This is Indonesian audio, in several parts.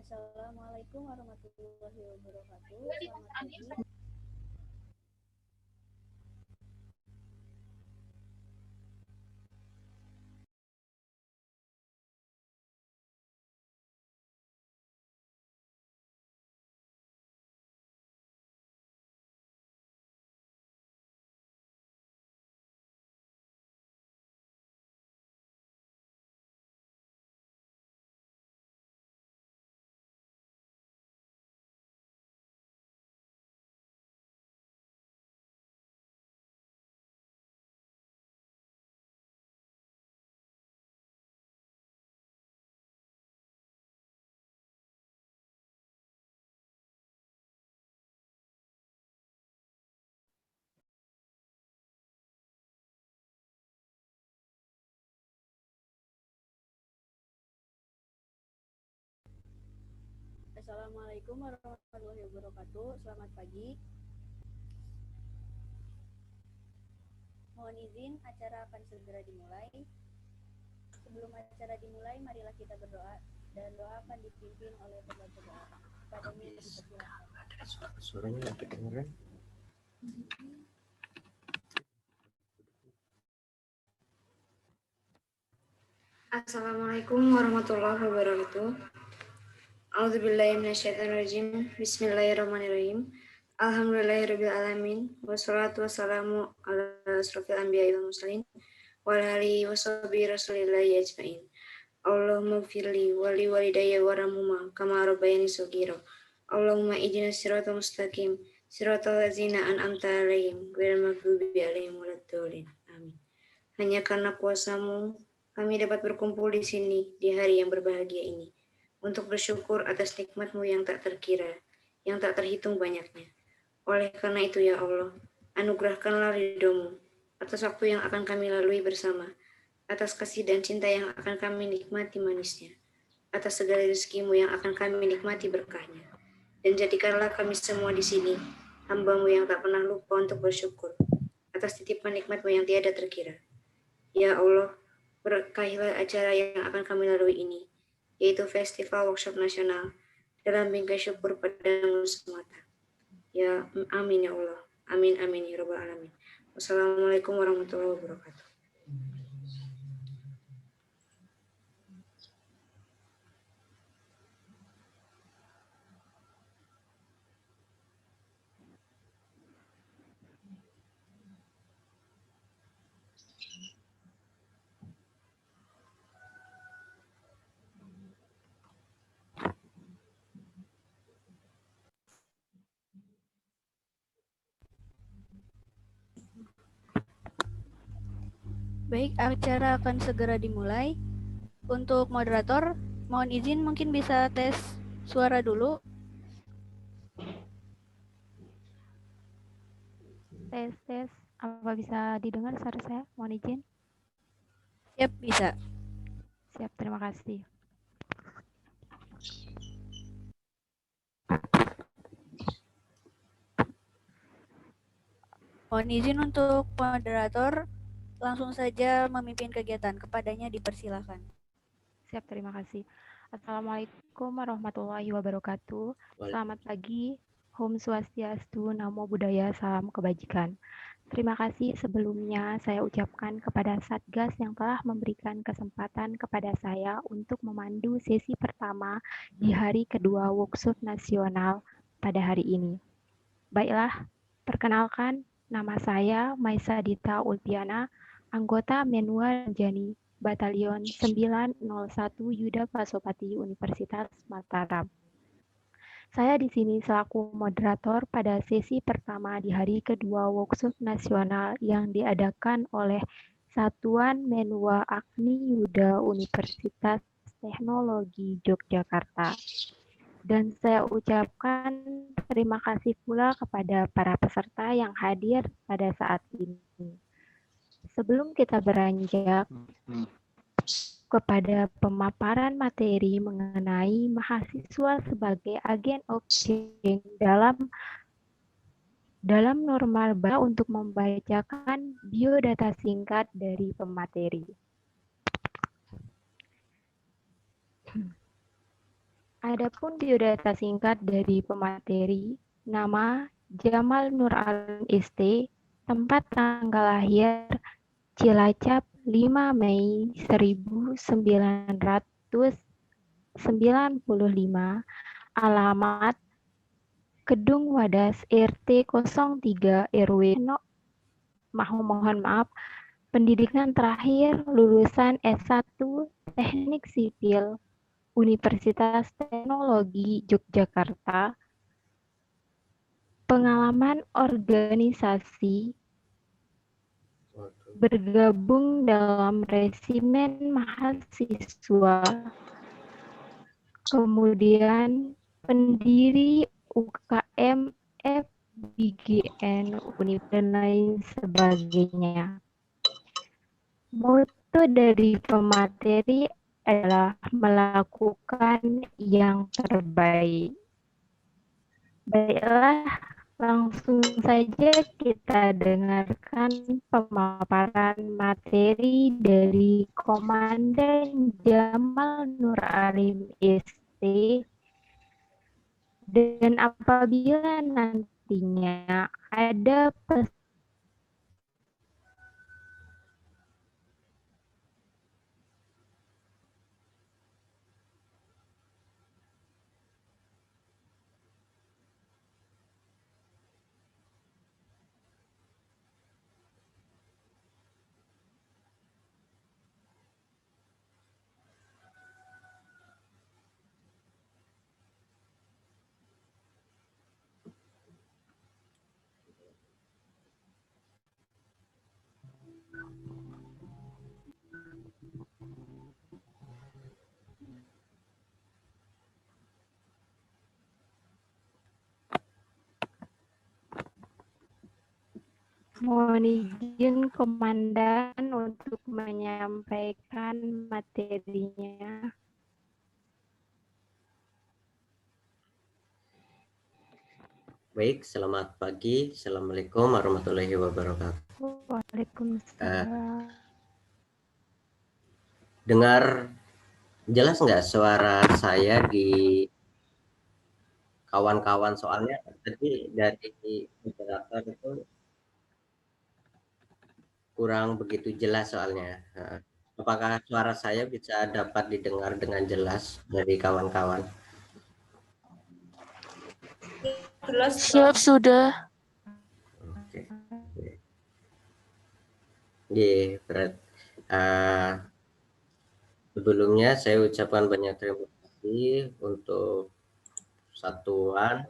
Assalamualaikum warahmatullahi wabarakatuh. Selamat pagi. Assalamualaikum warahmatullahi wabarakatuh. Selamat pagi. Mohon izin, acara akan segera dimulai. Sebelum acara dimulai, marilah kita berdoa dan doa akan dipimpin oleh pembaca doa. Kepadanya dipersilakan. Suaranya nggak kedengeran. Assalamualaikum warahmatullahi wabarakatuh. A'udzubillahi minasyaitonirrajim. Bismillahirrahmanirrahim. Alhamdulillahirabbil alamin. Wassalatu wassalamu ala asrofil anbiya'i wal mursalin wa ala alihi washabihi rasulillahi ajmain. Allahumma firli wali walidayya warhamhuma kama rabbayani shaghira. Allahumma ihdinas siratal mustaqim. Siratal ladzina an'amta 'alaihim ghairil maghdubi 'alaihim waladdallin. Amin. Hanya karena kuasa-Mu kami dapat berkumpul di sini di hari yang berbahagia ini untuk bersyukur atas nikmat-Mu yang tak terkira, yang tak terhitung banyaknya. Oleh karena itu ya Allah, anugerahkanlah ridho-Mu atas waktu yang akan kami lalui bersama, atas kasih dan cinta yang akan kami nikmati manisnya, atas segala rezeki-Mu yang akan kami nikmati berkahnya. Dan jadikanlah kami semua di sini hamba-Mu yang tak pernah lupa untuk bersyukur atas titipan nikmat-Mu yang tiada terkira. Ya Allah, berkahilah acara yang akan kami lalui ini, yaitu Festival Workshop Nasional dalam bingkai syukur padamu semata. Ya amin ya Allah. Amin amin ya rabbal alamin. Wassalamualaikum warahmatullahi wabarakatuh. Baik, acara akan segera dimulai. Untuk moderator, mohon izin mungkin bisa tes suara dulu. Tes. Apa bisa didengar suara saya? Mohon izin. Siap, bisa. Siap, terima kasih. Mohon izin untuk moderator langsung saja memimpin kegiatan. Kepadanya dipersilakan. Siap, terima kasih. Assalamualaikum warahmatullahi wabarakatuh. Selamat pagi. Om Swastiastu, Namo Buddhaya, Salam Kebajikan. Terima kasih sebelumnya saya ucapkan kepada Satgas yang telah memberikan kesempatan kepada saya untuk memandu sesi pertama di hari kedua workshop nasional pada hari ini. Baiklah, perkenalkan nama saya Maisa Dita Ulpiana, anggota Menua Jani, Batalion 901 Yuda Pasopati Universitas Mataram. Saya di sini selaku moderator pada sesi pertama di hari kedua workshop nasional yang diadakan oleh Satuan Menua Agni Yuda Universitas Teknologi Yogyakarta. Dan saya ucapkan terima kasih pula kepada para peserta yang hadir pada saat ini. sebelum kita beranjak kepada pemaparan materi mengenai mahasiswa sebagai agen of change dalam normal untuk membacakan biodata singkat dari pemateri. Adapun biodata singkat dari pemateri, nama Jamal Nur Alim ST, tempat tanggal lahir Cilacap 5 Mei 1995, alamat Kedung Wadas RT 03 RW 0, mohon maaf, pendidikan terakhir lulusan S1 Teknik Sipil Universitas Teknologi Yogyakarta, pengalaman organisasi bergabung dalam resimen mahasiswa, kemudian pendiri UKM, FBGN, dan lain sebagainya. Moto dari pemateri adalah melakukan yang terbaik. Baiklah, langsung saja kita dengarkan pemaparan materi dari Komandan Jamal Nur Alim ST, dan apabila nantinya ada mohon izin Komandan untuk menyampaikan materinya. Baik, selamat pagi. Assalamualaikum warahmatullahi wabarakatuh. Waalaikumsalam. Dengar jelas nggak suara saya di kawan-kawan? Soalnya tadi dari moderator itu kurang begitu jelas soalnya. Apakah suara saya bisa dapat didengar dengan jelas dari kawan-kawan? Siap sudah. Oke. Iya, sebelumnya saya ucapkan banyak terima kasih untuk satuan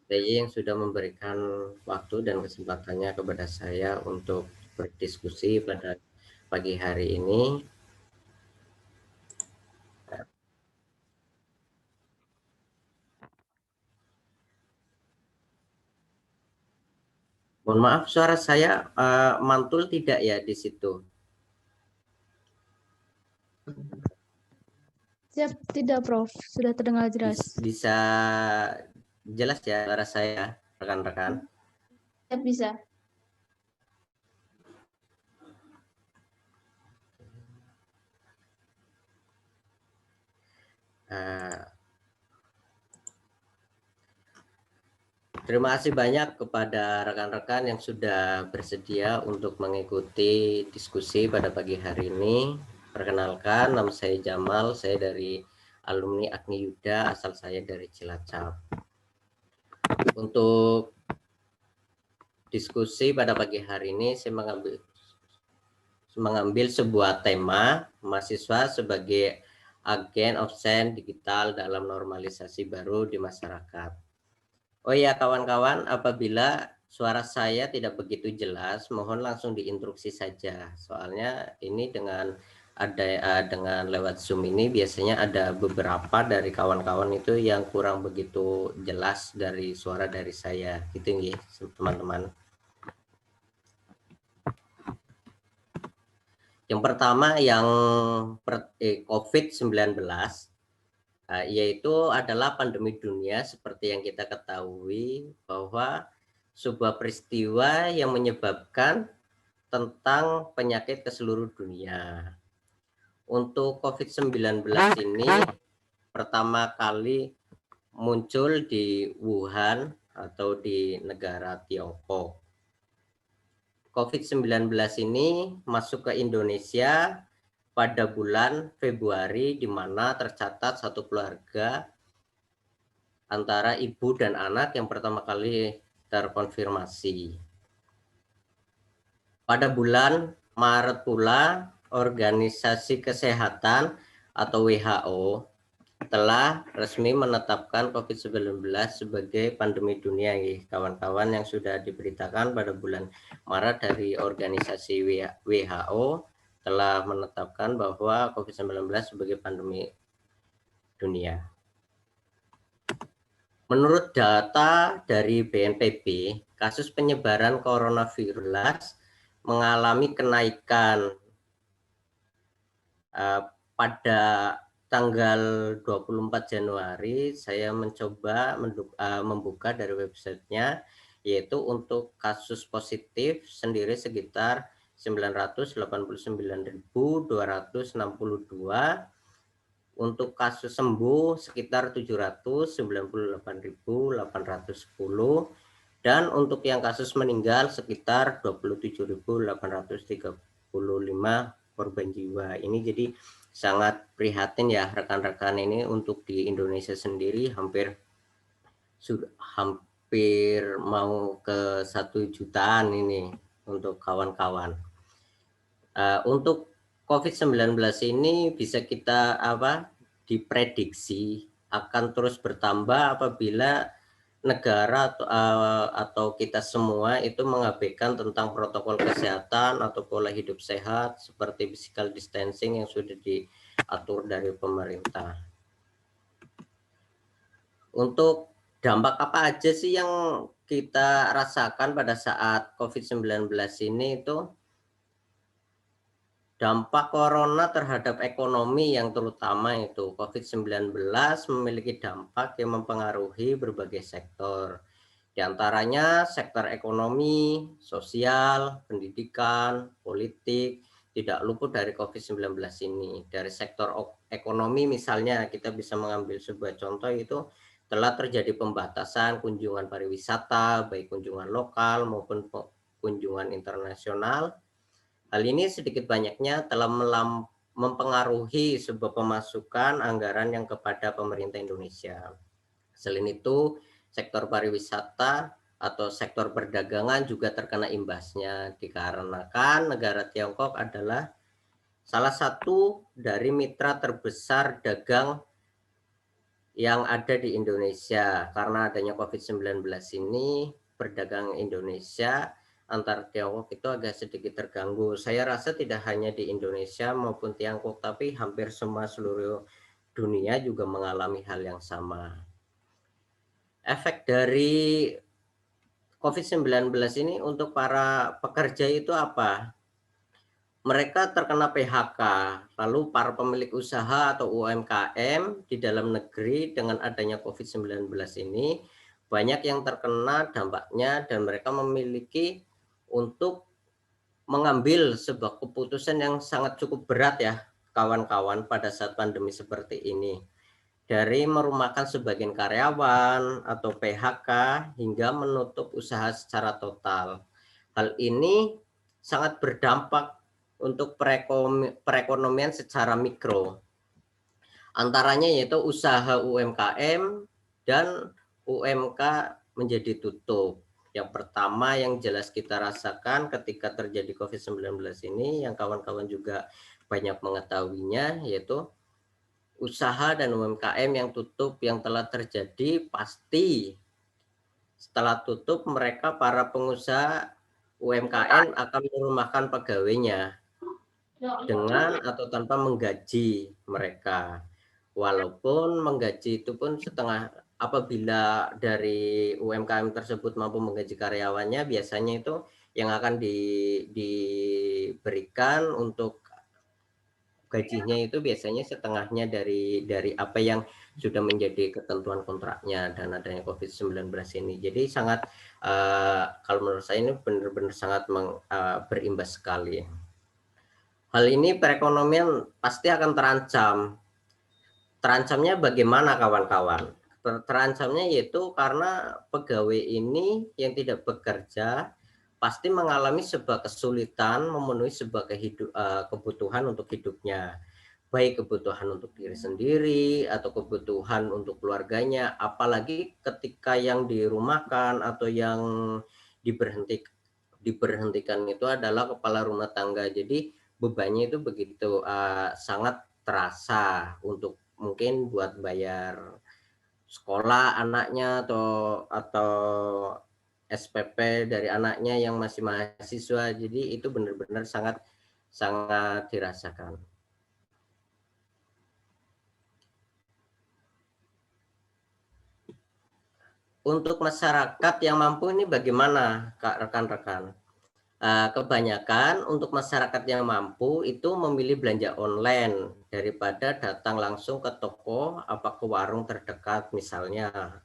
yang sudah memberikan waktu dan kesempatannya kepada saya untuk berdiskusi pada pagi hari ini. Mohon maaf, suara saya mantul tidak ya di situ? Siap, tidak Prof. Sudah terdengar jelas. Bisa jelas ya suara saya, rekan-rekan? Siap, bisa. Terima kasih banyak kepada rekan-rekan yang sudah bersedia untuk mengikuti diskusi pada pagi hari ini. Perkenalkan, nama saya Jamal, saya dari alumni Agni Yuda, asal saya dari Cilacap. Untuk diskusi pada pagi hari ini, saya mengambil sebuah tema, mahasiswa sebagai agen of change digital dalam normalisasi baru di masyarakat. Oh ya kawan-kawan, apabila suara saya tidak begitu jelas, mohon langsung diinstruksi saja. Soalnya ini dengan lewat Zoom ini biasanya ada beberapa dari kawan-kawan itu yang kurang begitu jelas dari suara dari saya. Gitu ya, teman-teman. Yang pertama yang COVID-19, yaitu adalah pandemi dunia seperti yang kita ketahui bahwa sebuah peristiwa yang menyebabkan tentang penyakit ke seluruh dunia. Untuk COVID-19 ini pertama kali muncul di Wuhan atau di negara Tiongkok. COVID-19 ini masuk ke Indonesia pada bulan Februari, di mana tercatat satu keluarga antara ibu dan anak yang pertama kali terkonfirmasi. Pada bulan Maret pula, Organisasi Kesehatan atau WHO telah resmi menetapkan COVID-19 sebagai pandemi dunia, kawan-kawan, yang sudah diberitakan pada bulan Maret dari organisasi WHO telah menetapkan bahwa COVID-19 sebagai pandemi dunia. Menurut data dari BNPB, kasus penyebaran coronavirus mengalami kenaikan pada tanggal 24 Januari. Saya mencoba membuka dari websitenya, yaitu untuk kasus positif sendiri sekitar 989.262, untuk kasus sembuh sekitar 798.810, dan untuk yang kasus meninggal sekitar 27.835 korban jiwa. Ini jadi sangat prihatin ya rekan-rekan, ini untuk di Indonesia sendiri hampir mau ke 1 jutaan ini untuk kawan-kawan. Untuk COVID-19 ini bisa kita diprediksi akan terus bertambah apabila negara atau kita semua itu mengabaikan tentang protokol kesehatan atau pola hidup sehat seperti physical distancing yang sudah diatur dari pemerintah. Untuk dampak apa aja sih yang kita rasakan pada saat COVID-19 ini? Itu dampak corona terhadap ekonomi, yang terutama itu COVID-19 memiliki dampak yang mempengaruhi berbagai sektor. Di antaranya sektor ekonomi, sosial, pendidikan, politik, tidak luput dari COVID-19 ini. Dari sektor ekonomi misalnya kita bisa mengambil sebuah contoh, itu telah terjadi pembatasan kunjungan pariwisata, baik kunjungan lokal maupun kunjungan internasional. Hal ini sedikit banyaknya telah mempengaruhi sebuah pemasukan anggaran yang kepada pemerintah Indonesia. Selain itu, sektor pariwisata atau sektor perdagangan juga terkena imbasnya, dikarenakan negara Tiongkok adalah salah satu dari mitra terbesar dagang yang ada di Indonesia. Karena adanya COVID-19 ini, perdagangan Indonesia antar Tiongkok itu agak sedikit terganggu. Saya rasa tidak hanya di Indonesia maupun Tiongkok, tapi hampir semua seluruh dunia juga mengalami hal yang sama. Efek dari COVID-19 ini untuk para pekerja itu apa? Mereka terkena PHK, lalu para pemilik usaha atau UMKM di dalam negeri dengan adanya COVID-19 ini banyak yang terkena dampaknya, dan mereka memiliki untuk mengambil sebuah keputusan yang sangat cukup berat ya kawan-kawan pada saat pandemi seperti ini. Dari merumahkan sebagian karyawan atau PHK hingga menutup usaha secara total. Hal ini sangat berdampak untuk perekonomian secara mikro. Antaranya yaitu usaha UMKM dan UMK menjadi tutup. Yang pertama yang jelas kita rasakan ketika terjadi COVID-19 ini, yang kawan-kawan juga banyak mengetahuinya, yaitu usaha dan UMKM yang tutup yang telah terjadi. Pasti setelah tutup mereka para pengusaha UMKM akan merumahkan pegawainya dengan atau tanpa menggaji mereka. Walaupun menggaji itu pun setengah, apabila dari UMKM tersebut mampu menggaji karyawannya, biasanya itu yang akan diberikan untuk gajinya itu biasanya setengahnya dari apa yang sudah menjadi ketentuan kontraknya dan adanya COVID-19 ini. Jadi sangat kalau menurut saya ini benar-benar sangat berimbas sekali. Hal ini perekonomian pasti akan terancam. Terancamnya bagaimana kawan-kawan? Terancamnya yaitu karena pegawai ini yang tidak bekerja pasti mengalami sebuah kesulitan memenuhi sebuah kebutuhan untuk hidupnya, baik kebutuhan untuk diri sendiri atau kebutuhan untuk keluarganya, apalagi ketika yang dirumahkan atau yang diberhentikan itu adalah kepala rumah tangga. Jadi bebannya itu begitu sangat terasa untuk mungkin buat bayar sekolah anaknya atau SPP dari anaknya yang masih mahasiswa. Jadi itu benar-benar sangat dirasakan. Untuk masyarakat yang mampu ini bagaimana, Kak, rekan-rekan? Kebanyakan untuk masyarakat yang mampu itu memilih belanja online daripada datang langsung ke toko apa ke warung terdekat misalnya.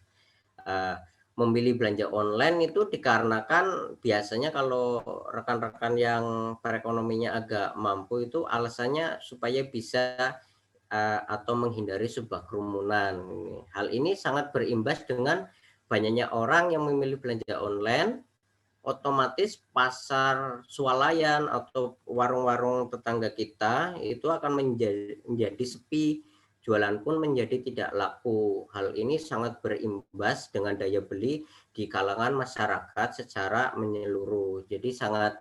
Memilih belanja online itu dikarenakan biasanya kalau rekan-rekan yang perekonominya agak mampu itu alasannya supaya bisa atau menghindari sebuah kerumunan. Hal ini sangat berimbas dengan banyaknya orang yang memilih belanja online, otomatis pasar swalayan atau warung-warung tetangga kita itu akan menjadi sepi, jualan pun menjadi tidak laku. Hal ini sangat berimbas dengan daya beli di kalangan masyarakat secara menyeluruh. Jadi sangat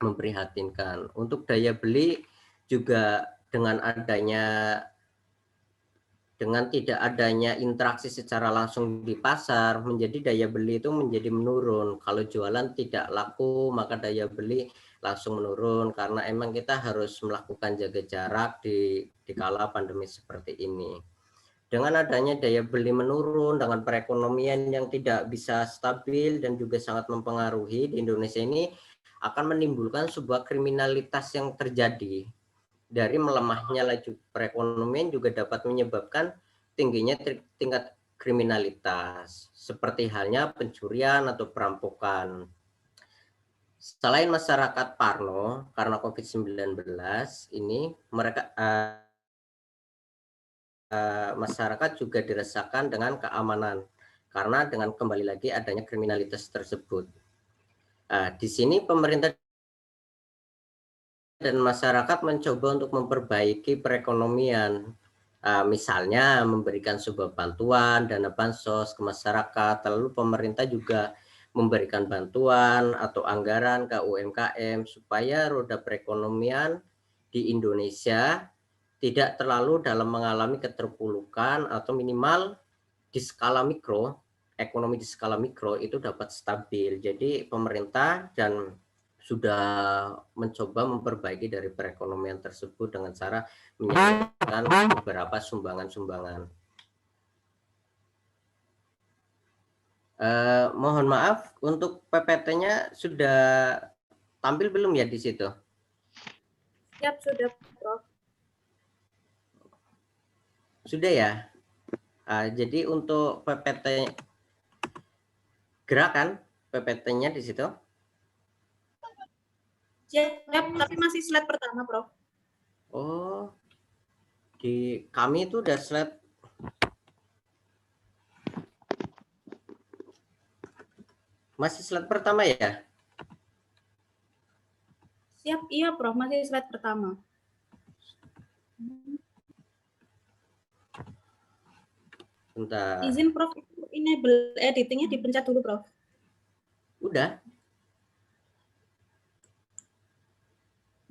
memprihatinkan. Untuk daya beli juga dengan tidak adanya interaksi secara langsung di pasar, menjadi daya beli itu menjadi menurun. Kalau jualan tidak laku, maka daya beli langsung menurun karena emang kita harus melakukan jaga jarak di kala pandemi seperti ini. Dengan adanya daya beli menurun, dengan perekonomian yang tidak bisa stabil dan juga sangat mempengaruhi di Indonesia ini akan menimbulkan sebuah kriminalitas yang terjadi. Dari melemahnya laju perekonomian juga dapat menyebabkan tingginya tingkat kriminalitas, seperti halnya pencurian atau perampokan. Selain masyarakat parno, karena COVID-19 ini, masyarakat juga dirasakan dengan keamanan, karena dengan kembali lagi adanya kriminalitas tersebut. Di sini pemerintah dan masyarakat mencoba untuk memperbaiki perekonomian, misalnya memberikan sebuah bantuan dana bansos ke masyarakat, lalu pemerintah juga memberikan bantuan atau anggaran ke UMKM supaya roda perekonomian di Indonesia tidak terlalu dalam mengalami keterpurukan atau minimal di skala mikro, ekonomi di skala mikro itu dapat stabil. Jadi pemerintah dan sudah mencoba memperbaiki dari perekonomian tersebut dengan cara menyediakan beberapa sumbangan-sumbangan. Mohon maaf, untuk PPT-nya sudah tampil belum ya di situ? Siap, sudah, Prof. Sudah ya? Jadi untuk PPT gerakan PPT-nya di situ? Siap, tapi masih slide pertama, Prof. Oh, di kami itu udah slide. Masih slide pertama ya? Siap, iya, Prof. Masih slide pertama. Bentar. Izin, Prof. Enable editingnya dipencet dulu, Prof. Udah.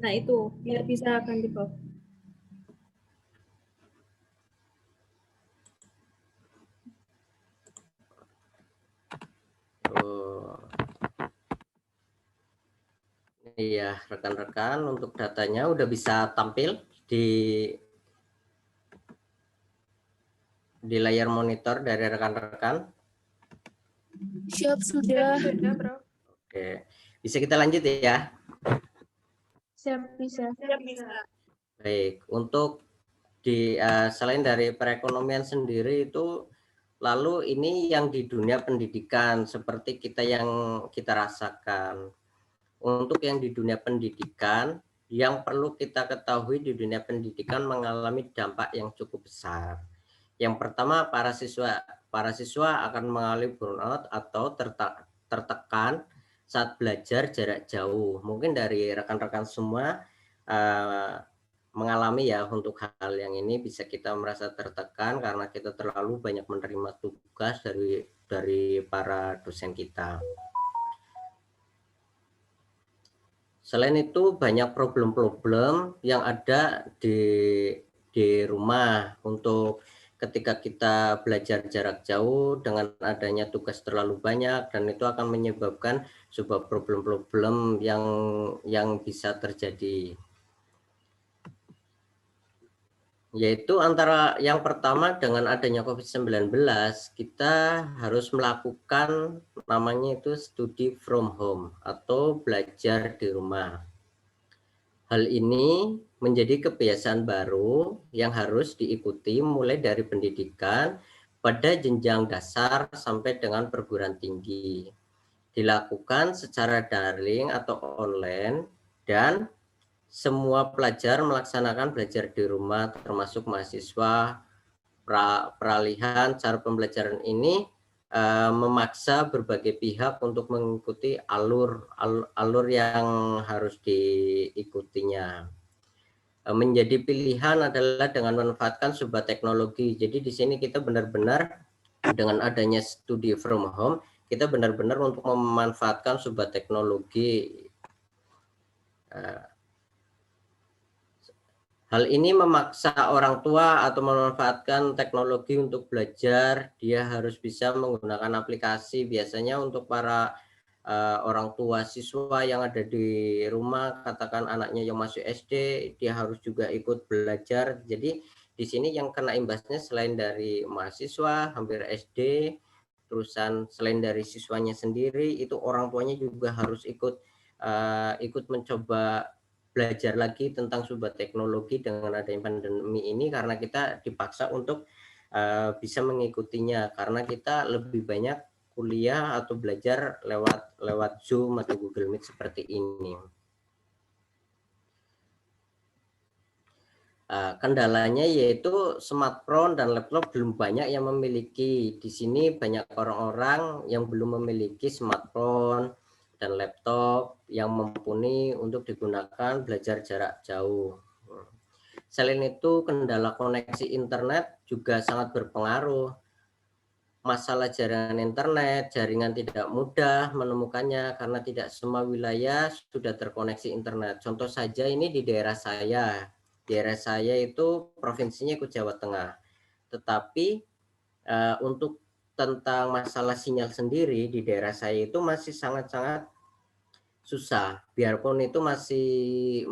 Nah, itu biar bisa ganti, Prof. Oh. Iya, rekan-rekan, untuk datanya udah bisa tampil di layar monitor dari rekan-rekan. Siap, sudah. Oke, bisa kita lanjut ya? Siap, bisa. Siap, bisa. Baik, untuk selain dari perekonomian sendiri itu, lalu ini yang di dunia pendidikan seperti yang kita rasakan. Untuk yang di dunia pendidikan, yang perlu kita ketahui di dunia pendidikan mengalami dampak yang cukup besar. Yang pertama, para siswa akan mengalami burnout atau tertekan saat belajar jarak jauh. Mungkin dari rekan-rekan semua mengalami ya untuk hal yang ini, bisa kita merasa tertekan karena kita terlalu banyak menerima tugas dari para dosen kita. Selain itu banyak problem-problem yang ada di rumah untuk ketika kita belajar jarak jauh dengan adanya tugas terlalu banyak, dan itu akan menyebabkan sebuah problem-problem yang bisa terjadi. Yaitu antara yang pertama, dengan adanya COVID-19 kita harus melakukan namanya itu study from home atau belajar di rumah. Hal ini menjadi kebiasaan baru yang harus diikuti mulai dari pendidikan pada jenjang dasar sampai dengan perguruan tinggi. Dilakukan secara daring atau online, dan semua pelajar melaksanakan belajar di rumah termasuk mahasiswa. Peralihan cara pembelajaran ini memaksa berbagai pihak untuk mengikuti alur yang harus diikutinya. Menjadi pilihan adalah dengan memanfaatkan sebuah teknologi. Jadi di sini kita benar-benar dengan adanya studi from home, kita benar-benar untuk memanfaatkan sebuah teknologi. Hal ini memaksa orang tua atau memanfaatkan teknologi untuk belajar. Dia harus bisa menggunakan aplikasi. Biasanya untuk para orang tua siswa yang ada di rumah, katakan anaknya yang masih SD, dia harus juga ikut belajar. Jadi di sini yang kena imbasnya selain dari mahasiswa, hampir SD, terusan selain dari siswanya sendiri, itu orang tuanya juga harus ikut mencoba belajar lagi tentang sebuah teknologi dengan adanya pandemi ini, karena kita dipaksa untuk bisa mengikutinya karena kita lebih banyak kuliah atau belajar lewat Zoom atau Google Meet seperti ini. Kendalanya yaitu smartphone dan laptop belum banyak yang memiliki. Di sini banyak orang-orang yang belum memiliki smartphone dan laptop yang mumpuni untuk digunakan belajar jarak jauh. Selain itu, kendala koneksi internet juga sangat berpengaruh. Masalah jaringan internet, jaringan tidak mudah menemukannya karena tidak semua wilayah sudah terkoneksi internet. Contoh saja ini di daerah saya. Daerah saya itu provinsinya ikut Jawa Tengah. Tetapi untuk tentang masalah sinyal sendiri di daerah saya itu masih sangat-sangat susah, biarpun itu masih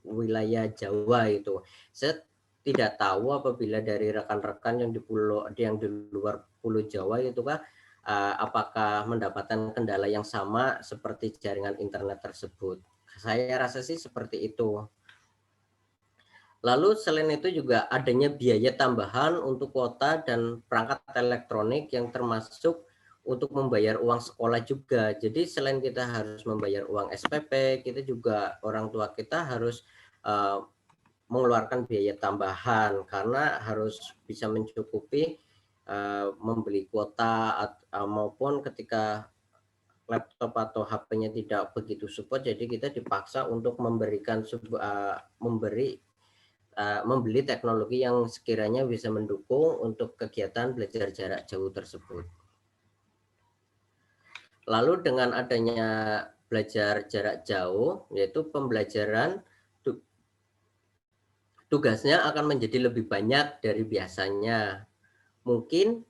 wilayah Jawa itu. Saya tidak tahu apabila dari rekan-rekan yang di luar Pulau Jawa itu apakah mendapatkan kendala yang sama seperti jaringan internet tersebut. Saya rasa sih seperti itu. Lalu selain itu juga adanya biaya tambahan untuk kuota dan perangkat elektronik yang termasuk untuk membayar uang sekolah juga. Jadi selain kita harus membayar uang SPP, kita juga orang tua kita harus mengeluarkan biaya tambahan karena harus bisa mencukupi membeli kuota maupun ketika laptop atau HP-nya tidak begitu support, jadi kita dipaksa untuk membeli teknologi yang sekiranya bisa mendukung untuk kegiatan belajar jarak jauh tersebut. Lalu dengan adanya belajar jarak jauh, yaitu pembelajaran tugasnya akan menjadi lebih banyak dari biasanya. Mungkin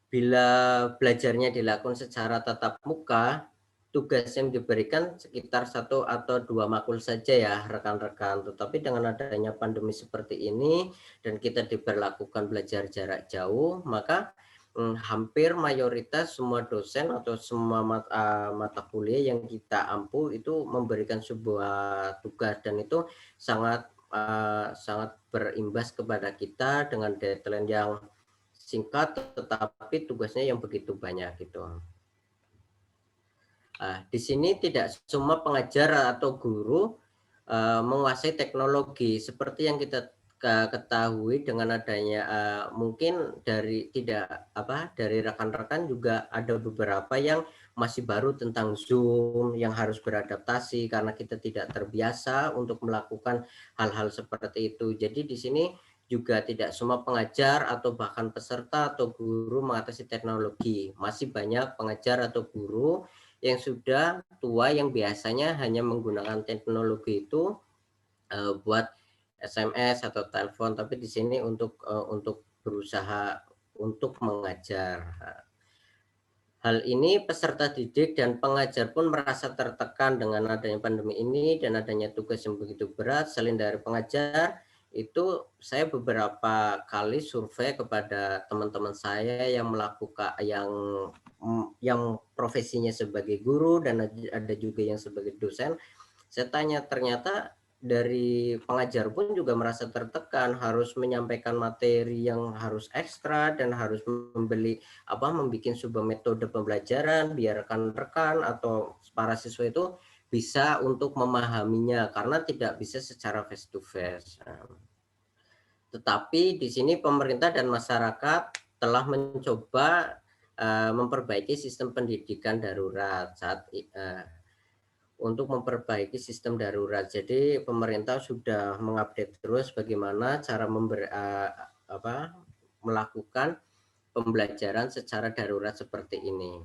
bila belajarnya dilakukan secara tatap muka, tugas yang diberikan sekitar 1 atau 2 makul saja ya rekan-rekan. Tetapi dengan adanya pandemi seperti ini dan kita diberlakukan belajar jarak jauh, maka hampir mayoritas semua dosen atau semua mata kuliah yang kita ampu itu memberikan sebuah tugas, dan itu sangat berimbas kepada kita dengan deadline yang singkat tetapi tugasnya yang begitu banyak gitu. Di sini tidak semua pengajar atau guru menguasai teknologi seperti yang kita ketahui dengan adanya mungkin dari rekan-rekan juga ada beberapa yang masih baru tentang Zoom, yang harus beradaptasi karena kita tidak terbiasa untuk melakukan hal-hal seperti itu. Jadi di sini juga tidak semua pengajar atau bahkan peserta atau guru mengatasi teknologi. Masih banyak pengajar atau guru yang sudah tua yang biasanya hanya menggunakan teknologi itu buat SMS atau telepon, tapi di sini untuk berusaha untuk mengajar. Hal ini peserta didik dan pengajar pun merasa tertekan dengan adanya pandemi ini dan adanya tugas yang begitu berat. Selain dari pengajar, itu saya beberapa kali survei kepada teman-teman saya yang melakukan yang profesinya sebagai guru dan ada juga yang sebagai dosen. Saya tanya, ternyata dari pengajar pun juga merasa tertekan, harus menyampaikan materi yang harus ekstra dan harus membuat sebuah metode pembelajaran biar rekan-rekan atau para siswa itu bisa untuk memahaminya karena tidak bisa secara face to face. Tetapi di sini pemerintah dan masyarakat telah mencoba memperbaiki sistem pendidikan darurat untuk memperbaiki sistem darurat. Jadi pemerintah sudah mengupdate terus bagaimana cara melakukan pembelajaran secara darurat seperti ini.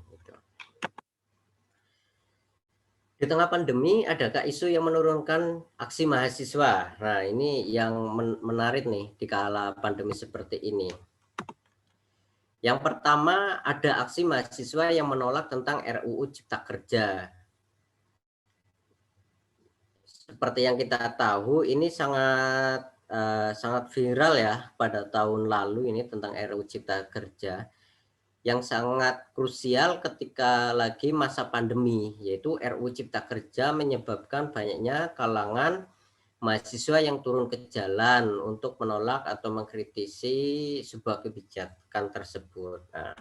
Di tengah pandemi, adakah isu yang menurunkan aksi mahasiswa? Nah, ini yang menarik nih di kala pandemi seperti ini. Yang pertama, ada aksi mahasiswa yang menolak tentang RUU Cipta Kerja. Seperti yang kita tahu, ini sangat viral ya pada tahun lalu ini tentang RUU Cipta Kerja, yang sangat krusial ketika lagi masa pandemi, yaitu RUU Cipta Kerja menyebabkan banyaknya kalangan mahasiswa yang turun ke jalan untuk menolak atau mengkritisi sebuah kebijakan tersebut. Nah,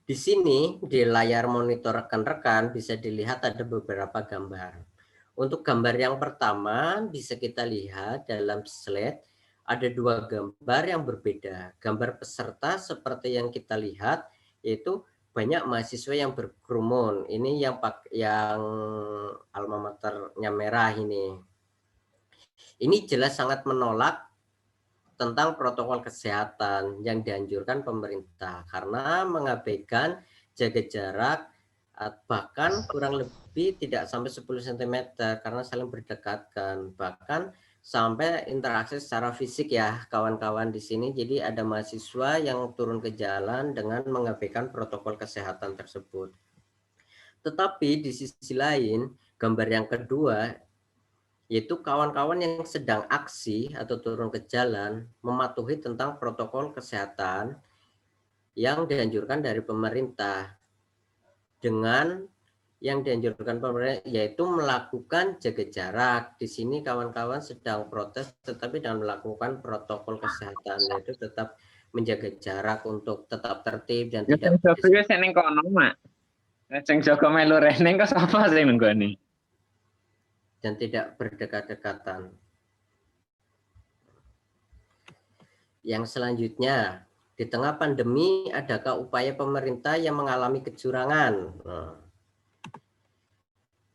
di sini di layar monitor rekan-rekan bisa dilihat ada beberapa gambar. Untuk gambar yang pertama bisa kita lihat dalam slide ada dua gambar yang berbeda. Gambar peserta seperti yang kita lihat yaitu banyak mahasiswa yang berkerumun. Ini yang alma maternya merah ini. Ini jelas sangat menolak tentang protokol kesehatan yang dianjurkan pemerintah karena mengabaikan jaga jarak, bahkan kurang lebih tidak sampai 10 cm karena saling berdekatkan, bahkan sampai interaksi secara fisik ya kawan-kawan di sini. Jadi ada mahasiswa yang turun ke jalan dengan mengabaikan protokol kesehatan tersebut. Tetapi di sisi lain, gambar yang kedua yaitu kawan-kawan yang sedang aksi atau turun ke jalan mematuhi tentang protokol kesehatan yang dianjurkan dari pemerintah. Dengan yang dianjurkan pemerintah yaitu melakukan jaga jarak. Di sini kawan-kawan sedang protes tetapi dengan melakukan protokol kesehatan, yaitu tetap menjaga jarak untuk tetap tertib dan tidak dan tidak berdekat-dekatan. Yang selanjutnya, di tengah pandemi adakah upaya pemerintah yang mengalami kecurangan?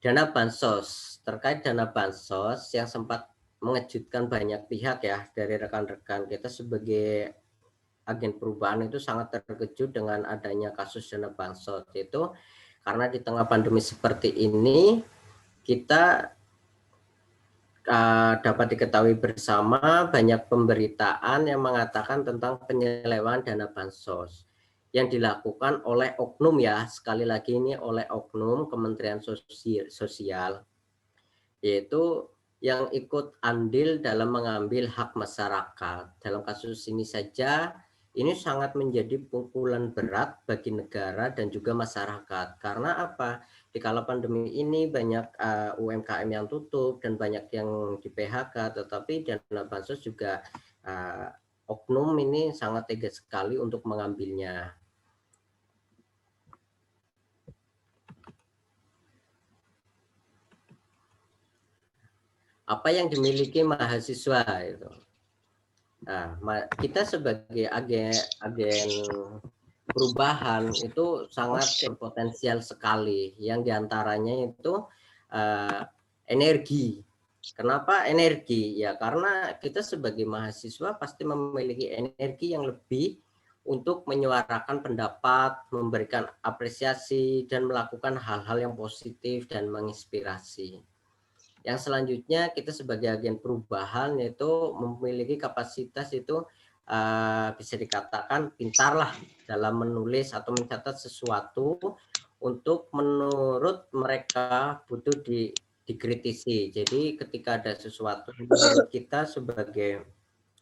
Dana bansos, terkait dana bansos yang sempat mengejutkan banyak pihak ya, dari rekan-rekan kita sebagai agen perubahan itu sangat terkejut dengan adanya kasus dana bansos itu karena di tengah pandemi seperti ini kita dapat diketahui bersama banyak pemberitaan yang mengatakan tentang penyelewengan dana bansos yang dilakukan oleh oknum ya, sekali lagi ini oleh oknum Kementerian Sosial, yaitu yang ikut andil dalam mengambil hak masyarakat. Dalam kasus ini saja ini sangat menjadi pukulan berat bagi negara dan juga masyarakat. Karena apa? Di kala pandemi ini banyak UMKM yang tutup dan banyak yang di PHK, tetapi dana bansos juga oknum ini sangat tega sekali untuk mengambilnya. Apa yang dimiliki mahasiswa itu? Nah, kita sebagai agen perubahan itu sangat berpotensial sekali. Yang diantaranya itu energi. Kenapa energi? Ya karena kita sebagai mahasiswa pasti memiliki energi yang lebih untuk menyuarakan pendapat, memberikan apresiasi, dan melakukan hal-hal yang positif dan menginspirasi. Yang selanjutnya kita sebagai agen perubahan yaitu memiliki kapasitas itu bisa dikatakan pintarlah dalam menulis atau mencatat sesuatu untuk menurut mereka butuh dikritisi. Jadi ketika ada sesuatu menurut kita sebagai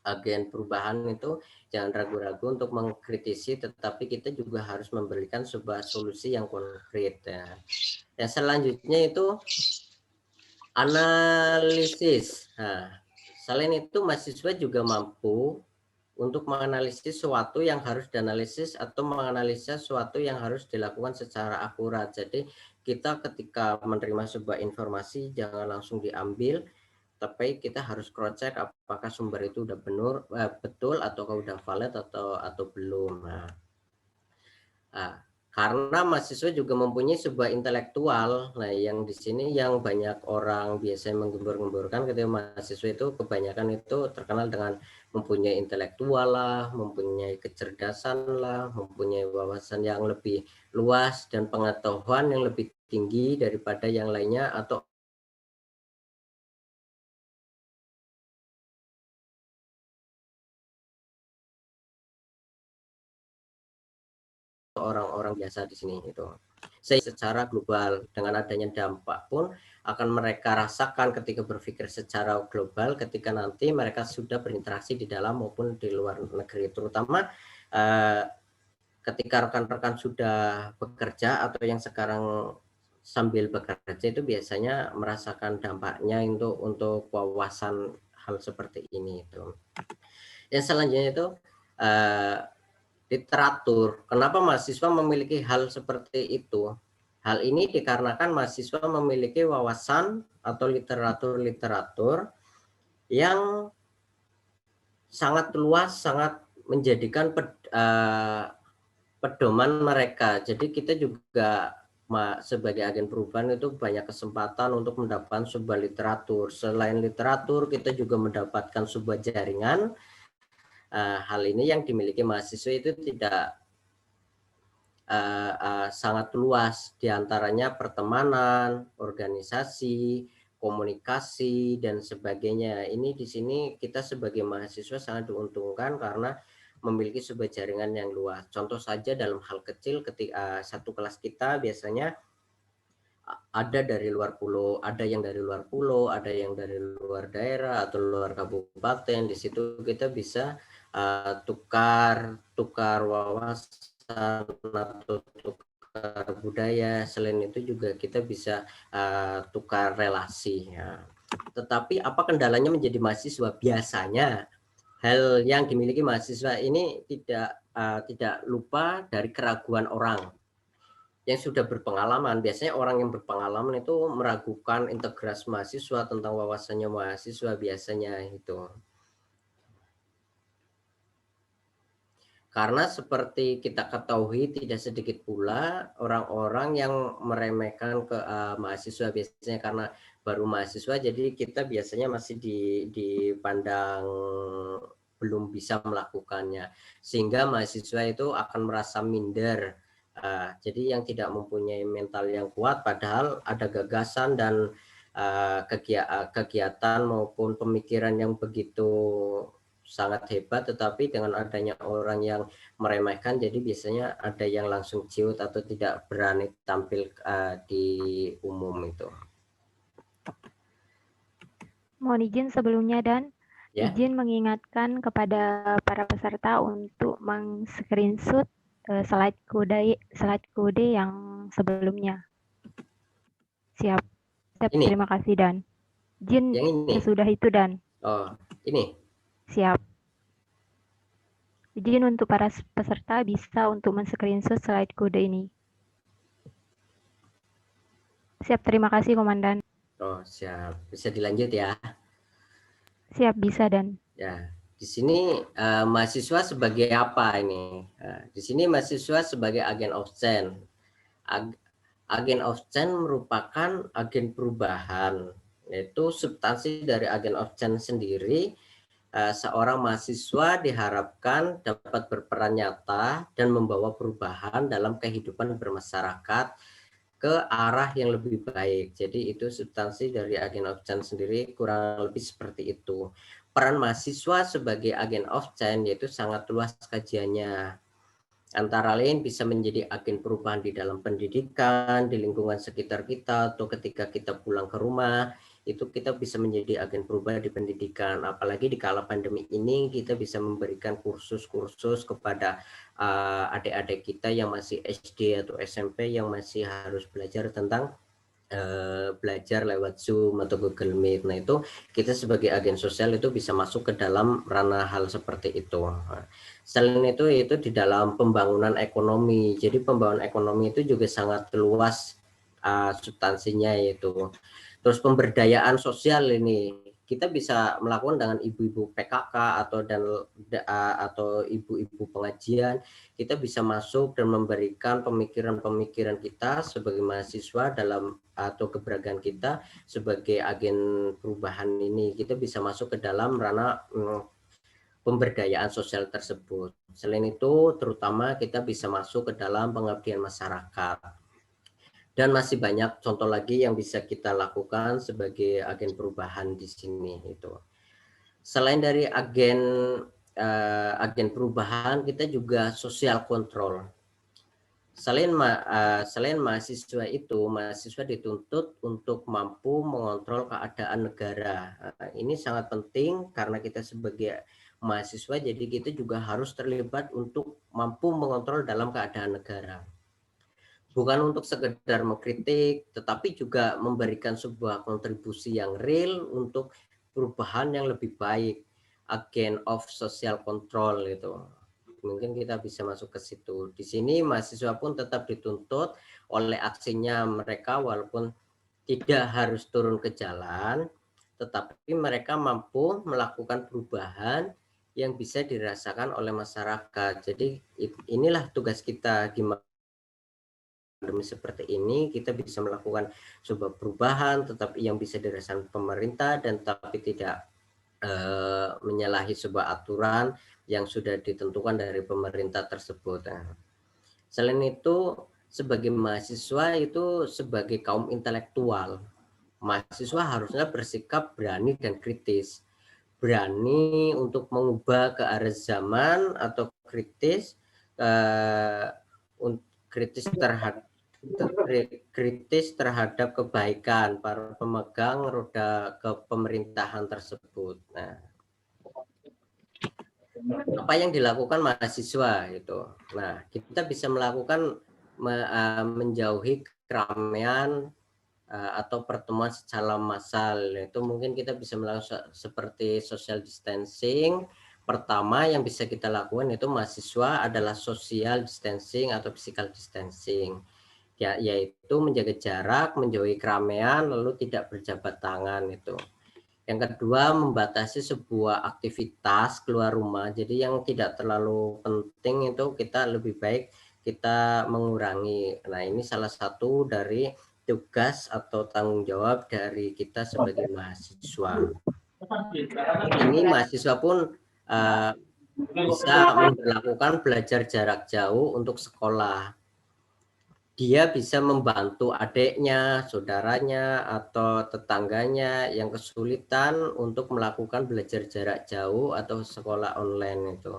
agen perubahan itu jangan ragu-ragu untuk mengkritisi, tetapi kita juga harus memberikan sebuah solusi yang konkret. Ya. Yang selanjutnya itu analisis. Nah, selain itu mahasiswa juga mampu untuk menganalisis sesuatu yang harus dianalisis atau menganalisa sesuatu yang harus dilakukan secara akurat. Jadi kita ketika menerima sebuah informasi jangan langsung diambil, tapi kita harus cross check apakah sumber itu udah betul atau udah valid atau belum. Nah, karena mahasiswa juga mempunyai sebuah intelektual. Nah, yang di sini yang banyak orang biasanya menggembur-gemburkan ketika mahasiswa itu kebanyakan itu terkenal dengan mempunyai intelektual lah, mempunyai kecerdasan lah, mempunyai wawasan yang lebih luas dan pengetahuan yang lebih tinggi daripada yang lainnya atau orang-orang biasa di sini itu. Secara global dengan adanya dampak pun akan mereka rasakan ketika berpikir secara global ketika nanti mereka sudah berinteraksi di dalam maupun di luar negeri, terutama ketika rekan-rekan sudah bekerja atau yang sekarang sambil bekerja itu biasanya merasakan dampaknya untuk wawasan hal seperti ini itu. Yang selanjutnya itu literatur. Kenapa mahasiswa memiliki hal seperti itu? Hal ini dikarenakan mahasiswa memiliki wawasan atau literatur-literatur yang sangat luas, sangat menjadikan pedoman mereka. Jadi kita juga sebagai agen perubahan itu banyak kesempatan untuk mendapatkan sebuah literatur. Selain literatur, kita juga mendapatkan sebuah jaringan. Hal ini yang dimiliki mahasiswa itu tidak sangat luas, diantaranya pertemanan, organisasi, komunikasi, dan sebagainya. Ini di sini kita sebagai mahasiswa sangat diuntungkan karena memiliki sebuah jaringan yang luas. Contoh saja dalam hal kecil, ketika satu kelas kita biasanya ada dari luar pulau, ada yang dari luar pulau, ada yang dari luar daerah atau luar kabupaten. Di situ kita bisa tukar wawasan atau tukar budaya. Selain itu juga kita bisa tukar relasi. Ya. Tetapi apa kendalanya menjadi mahasiswa? Biasanya hal yang dimiliki mahasiswa ini tidak lupa dari keraguan orang yang sudah berpengalaman. Biasanya orang yang berpengalaman itu meragukan integritas mahasiswa, tentang wawasannya mahasiswa biasanya itu. Karena seperti kita ketahui tidak sedikit pula orang-orang yang meremehkan ke mahasiswa biasanya karena baru mahasiswa, jadi kita biasanya masih dipandang belum bisa melakukannya, sehingga mahasiswa itu akan merasa minder. Jadi yang tidak mempunyai mental yang kuat padahal ada gagasan dan kegiatan maupun pemikiran yang begitu sangat hebat, tetapi dengan adanya orang yang meremehkan jadi biasanya ada yang langsung ciut atau tidak berani tampil di umum itu. Mohon izin sebelumnya dan Ya. Izin mengingatkan kepada para peserta untuk meng-screenshot slide kode yang sebelumnya. Siap. Ini. Terima kasih Dan. Izin Yang ini. sesudah itu Dan. Oh, ini. Siap. Izin untuk para peserta bisa untuk men-screenshot slide kode ini. Siap, terima kasih Komandan. Oh, siap. Bisa dilanjut ya. Siap, bisa Dan. Ya, di sini mahasiswa sebagai apa ini? Di sini mahasiswa sebagai agen of change. Agen of change merupakan agen perubahan, yaitu substansi dari agen of change sendiri. Seorang mahasiswa diharapkan dapat berperan nyata dan membawa perubahan dalam kehidupan bermasyarakat ke arah yang lebih baik. Jadi itu substansi dari agen of change sendiri, kurang lebih seperti itu. Peran mahasiswa sebagai agen of change yaitu sangat luas kajiannya. Antara lain bisa menjadi agen perubahan di dalam pendidikan, di lingkungan sekitar kita, atau ketika kita pulang ke rumah, itu kita bisa menjadi agen perubahan di pendidikan. Apalagi di kala pandemi ini, kita bisa memberikan kursus-kursus kepada adik-adik kita yang masih SD atau SMP yang masih harus belajar tentang belajar lewat Zoom atau Google Meet. Nah, itu kita sebagai agen sosial itu bisa masuk ke dalam ranah hal seperti itu. Selain itu di dalam pembangunan ekonomi. Jadi pembangunan ekonomi itu juga sangat luas substansinya, yaitu terus pemberdayaan sosial. Ini kita bisa melakukan dengan ibu-ibu PKK atau ibu-ibu pengajian. Kita bisa masuk dan memberikan pemikiran-pemikiran kita sebagai mahasiswa dalam atau keberadaan kita sebagai agen perubahan ini. Kita bisa masuk ke dalam ranah pemberdayaan sosial tersebut. Selain itu, terutama kita bisa masuk ke dalam pengabdian masyarakat. Dan masih banyak contoh lagi yang bisa kita lakukan sebagai agen perubahan di sini itu. Selain dari agen perubahan, kita juga sosial kontrol. Selain mahasiswa itu, mahasiswa dituntut untuk mampu mengontrol keadaan negara. Ini sangat penting karena kita sebagai mahasiswa, jadi kita juga harus terlibat untuk mampu mengontrol dalam keadaan negara. Bukan untuk sekedar mengkritik, tetapi juga memberikan sebuah kontribusi yang real untuk perubahan yang lebih baik. Agen of social control itu. Mungkin kita bisa masuk ke situ. Di sini mahasiswa pun tetap dituntut oleh aksinya mereka, walaupun tidak harus turun ke jalan, tetapi mereka mampu melakukan perubahan yang bisa dirasakan oleh masyarakat. Jadi inilah tugas kita, gimana pandemi seperti ini kita bisa melakukan sebuah perubahan tetapi yang bisa dirasakan pemerintah dan tapi tidak menyalahi sebuah aturan yang sudah ditentukan dari pemerintah tersebut. Selain itu, sebagai mahasiswa itu sebagai kaum intelektual, mahasiswa harusnya bersikap berani dan kritis. Berani untuk mengubah ke arah zaman atau kritis terhadap kebaikan para pemegang roda kepemerintahan tersebut. Nah, apa yang dilakukan mahasiswa itu? Nah, kita bisa melakukan menjauhi keramaian atau pertemuan secara massal. Itu mungkin kita bisa melakukan seperti social distancing. Pertama yang bisa kita lakukan itu mahasiswa adalah social distancing atau physical distancing. Ya, yaitu menjaga jarak, menjauhi keramaian, lalu tidak berjabat tangan itu. Yang kedua, membatasi sebuah aktivitas keluar rumah. Jadi yang tidak terlalu penting itu kita lebih baik kita mengurangi. Nah, ini salah satu dari tugas atau tanggung jawab dari kita sebagai mahasiswa. Ini mahasiswa pun bisa melakukan belajar jarak jauh untuk sekolah. Dia bisa membantu adiknya, saudaranya, atau tetangganya yang kesulitan untuk melakukan belajar jarak jauh atau sekolah online itu.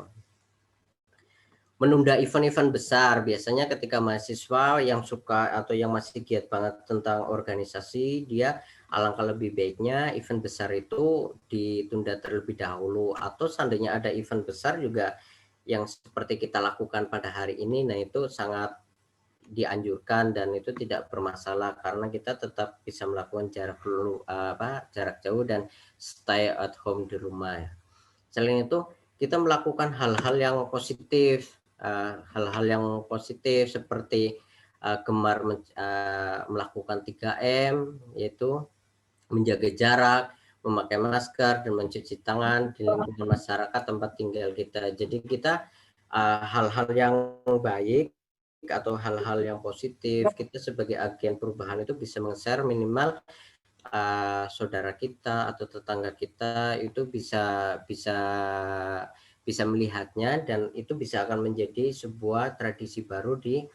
menunda event-event besar. Biasanya ketika mahasiswa yang suka atau yang masih giat banget tentang organisasi, dia alangkah lebih baiknya event besar itu ditunda terlebih dahulu, atau seandainya ada event besar juga yang seperti kita lakukan pada hari ini, nah itu sangat dianjurkan dan itu tidak bermasalah karena kita tetap bisa melakukan jarak jauh dan stay at home di rumah. Selain itu kita melakukan hal-hal yang positif, seperti gemar melakukan 3M, yaitu menjaga jarak, memakai masker, dan mencuci tangan di lingkungan masyarakat tempat tinggal kita. Jadi kita hal-hal yang baik atau hal-hal yang positif, kita sebagai agen perubahan itu bisa meng-share minimal saudara kita atau tetangga kita itu bisa melihatnya, dan itu bisa akan menjadi sebuah tradisi baru di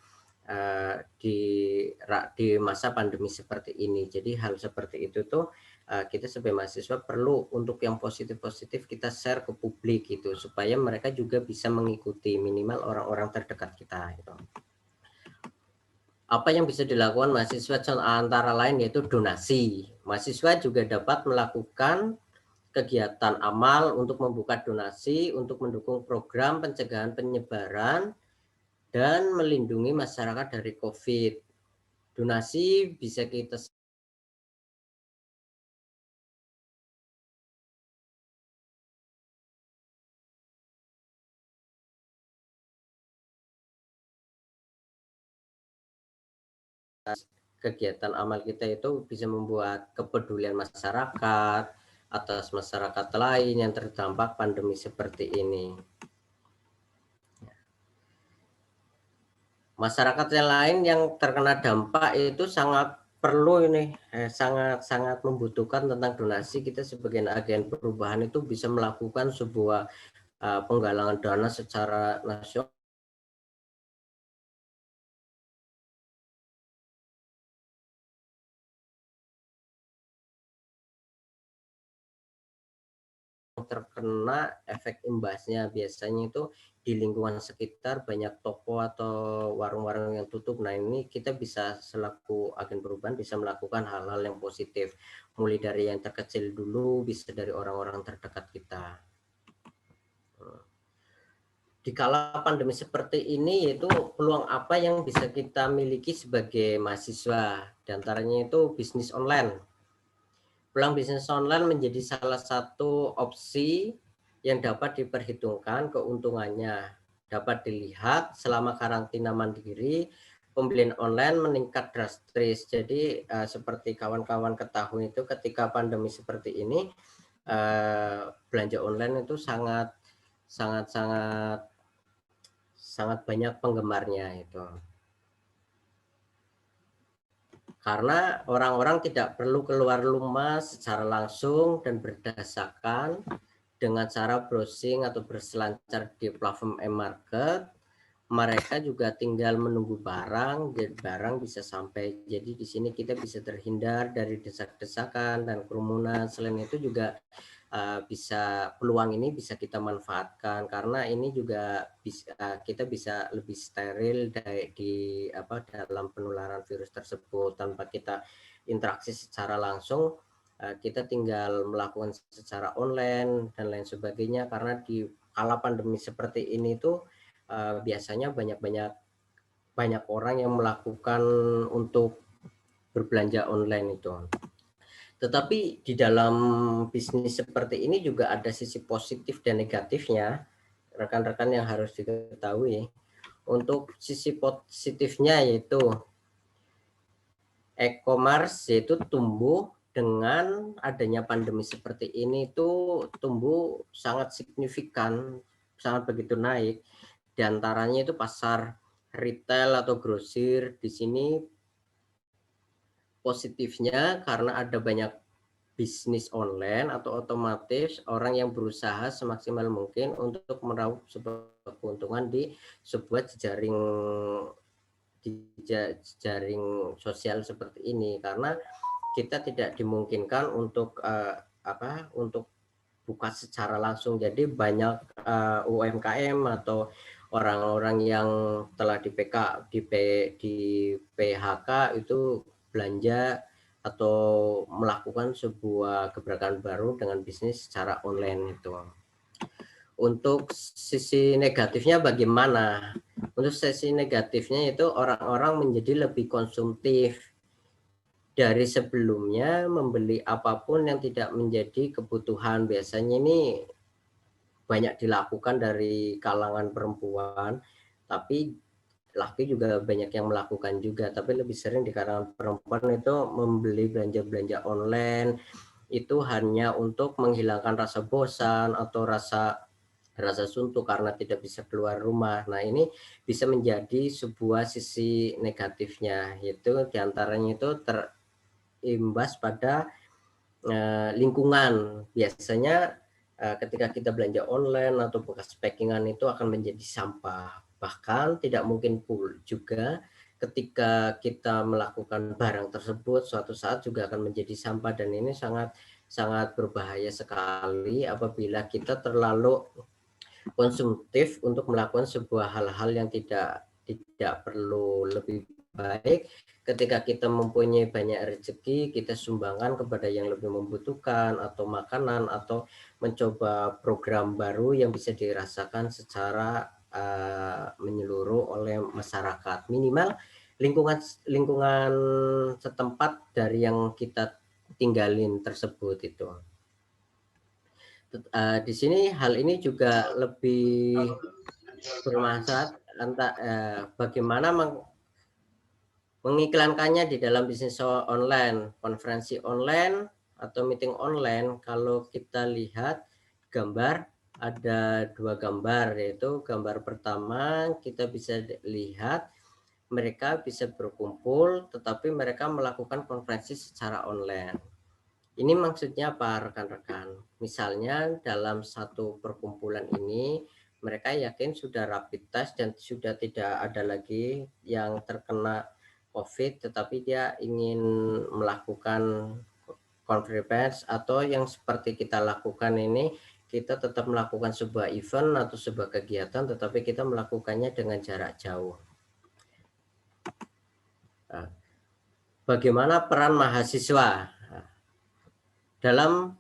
masa pandemi seperti ini. Jadi hal seperti itu tuh kita sebagai mahasiswa perlu untuk yang positif-positif kita share ke publik gitu, supaya mereka juga bisa mengikuti, minimal orang-orang terdekat kita gitu. Apa yang bisa dilakukan mahasiswa antara lain yaitu donasi. Mahasiswa juga dapat melakukan kegiatan amal untuk membuka donasi untuk mendukung program pencegahan penyebaran dan melindungi masyarakat dari COVID. Donasi bisa kita kegiatan amal kita itu bisa membuat kepedulian masyarakat atas masyarakat lain yang terdampak pandemi seperti ini. Masyarakat yang lain yang terkena dampak itu sangat perlu sangat membutuhkan tentang donasi. Kita sebagai agen perubahan itu bisa melakukan sebuah penggalangan dana secara nasional terkena efek imbasnya. Biasanya itu di lingkungan sekitar banyak toko atau warung-warung yang tutup. Nah ini kita bisa selaku agen perubahan bisa melakukan hal-hal yang positif, mulai dari yang terkecil dulu, bisa dari orang-orang terdekat kita. Di kala pandemi seperti ini, yaitu peluang apa yang bisa kita miliki sebagai mahasiswa? Di antaranya itu bisnis online. Peluang bisnis online menjadi salah satu opsi yang dapat diperhitungkan keuntungannya. Dapat dilihat selama karantina mandiri, pembelian online meningkat drastis. Jadi seperti kawan-kawan ketahui itu ketika pandemi seperti ini, belanja online itu sangat banyak penggemarnya itu. Karena orang-orang tidak perlu keluar rumah secara langsung dan berdasarkan dengan cara browsing atau berselancar di platform e-market, mereka juga tinggal menunggu barang, dan barang bisa sampai. Jadi di sini kita bisa terhindar dari desak-desakan dan kerumunan. Selain itu juga peluang ini bisa kita manfaatkan karena ini juga kita bisa lebih steril dalam penularan virus tersebut tanpa kita interaksi secara langsung. Kita tinggal melakukan secara online dan lain sebagainya, karena di kala pandemi seperti ini tuh biasanya banyak orang yang melakukan untuk berbelanja online itu. Tetapi di dalam bisnis seperti ini juga ada sisi positif dan negatifnya, rekan-rekan yang harus diketahui. Untuk sisi positifnya yaitu e-commerce, yaitu tumbuh dengan adanya pandemi seperti ini, itu tumbuh sangat signifikan, sangat begitu naik. Di antaranya itu pasar retail atau grosir. Di sini positifnya karena ada banyak bisnis online, atau otomatis orang yang berusaha semaksimal mungkin untuk meraup sebuah keuntungan di sebuah jaring sosial seperti ini, karena kita tidak dimungkinkan untuk untuk buka secara langsung. Jadi banyak UMKM atau orang-orang yang telah di PHK itu belanja atau melakukan sebuah gebrakan baru dengan bisnis secara online itu. Untuk sisi negatifnya bagaimana? Untuk sisi negatifnya itu orang-orang menjadi lebih konsumtif. Dari sebelumnya membeli apapun yang tidak menjadi kebutuhan. Biasanya ini banyak dilakukan dari kalangan perempuan, tapi laki juga banyak yang melakukan juga, tapi lebih sering di kalangan perempuan itu membeli belanja-belanja online itu hanya untuk menghilangkan rasa bosan atau rasa suntuk karena tidak bisa keluar rumah. Nah, ini bisa menjadi sebuah sisi negatifnya, yaitu diantaranya itu terimbas pada lingkungan. Biasanya ketika kita belanja online atau bekas packingan itu akan menjadi sampah. Bahkan tidak mungkin pun juga ketika kita melakukan barang tersebut suatu saat juga akan menjadi sampah, dan ini sangat berbahaya sekali apabila kita terlalu konsumtif untuk melakukan sebuah hal-hal yang tidak perlu. Lebih baik ketika kita mempunyai banyak rezeki, kita sumbangkan kepada yang lebih membutuhkan, atau makanan, atau mencoba program baru yang bisa dirasakan secara menyeluruh oleh masyarakat. Minimal lingkungan setempat dari yang kita tinggalin tersebut itu. Di sini hal ini juga lebih bermanfaat bagaimana mengiklankannya di dalam bisnis online, konferensi online atau meeting online. Kalau kita lihat gambar, ada 2 gambar, yaitu gambar pertama kita bisa lihat mereka bisa berkumpul tetapi mereka melakukan konferensi secara online. Ini maksudnya apa rekan-rekan? Misalnya dalam satu perkumpulan ini mereka yakin sudah rapid test dan sudah tidak ada lagi yang terkena COVID, tetapi dia ingin melakukan konferensi atau yang seperti kita lakukan ini, kita tetap melakukan sebuah event atau sebuah kegiatan, tetapi kita melakukannya dengan jarak jauh. Bagaimana peran mahasiswa dalam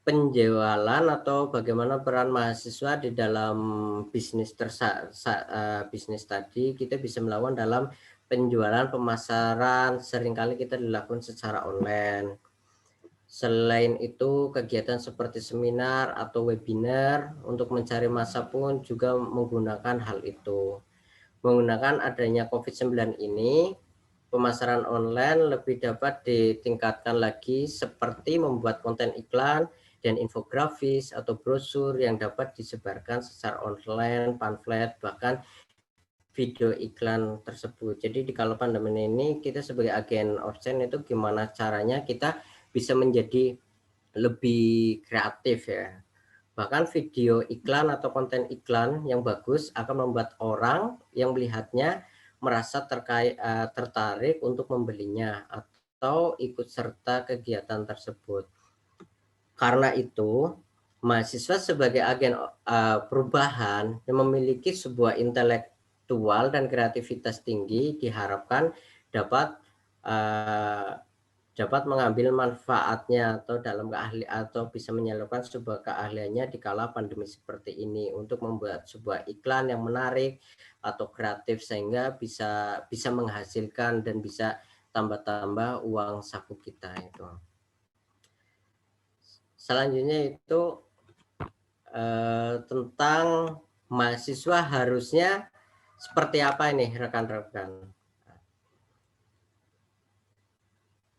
penjualan, atau bagaimana peran mahasiswa di dalam bisnis bisnis tadi? Kita bisa melakukan dalam penjualan, pemasaran, seringkali kita dilakukan secara online. Selain itu, kegiatan seperti seminar atau webinar untuk mencari massa pun juga menggunakan hal itu. Menggunakan adanya COVID-19 ini, pemasaran online lebih dapat ditingkatkan lagi, seperti membuat konten iklan dan infografis atau brosur yang dapat disebarkan secara online, pamflet, bahkan video iklan tersebut. Jadi di kala pandemi ini kita sebagai agen orsen itu gimana caranya kita bisa menjadi lebih kreatif ya. Bahkan video iklan atau konten iklan yang bagus akan membuat orang yang melihatnya merasa tertarik untuk membelinya atau ikut serta kegiatan tersebut. Karena itu, mahasiswa sebagai agen perubahan yang memiliki sebuah intelektual dan kreativitas tinggi diharapkan dapat mengambil manfaatnya atau bisa menyalurkan sebuah keahliannya di kala pandemi seperti ini untuk membuat sebuah iklan yang menarik atau kreatif sehingga bisa menghasilkan dan bisa tambah uang saku kita itu. Selanjutnya itu tentang mahasiswa harusnya seperti apa ini rekan-rekan?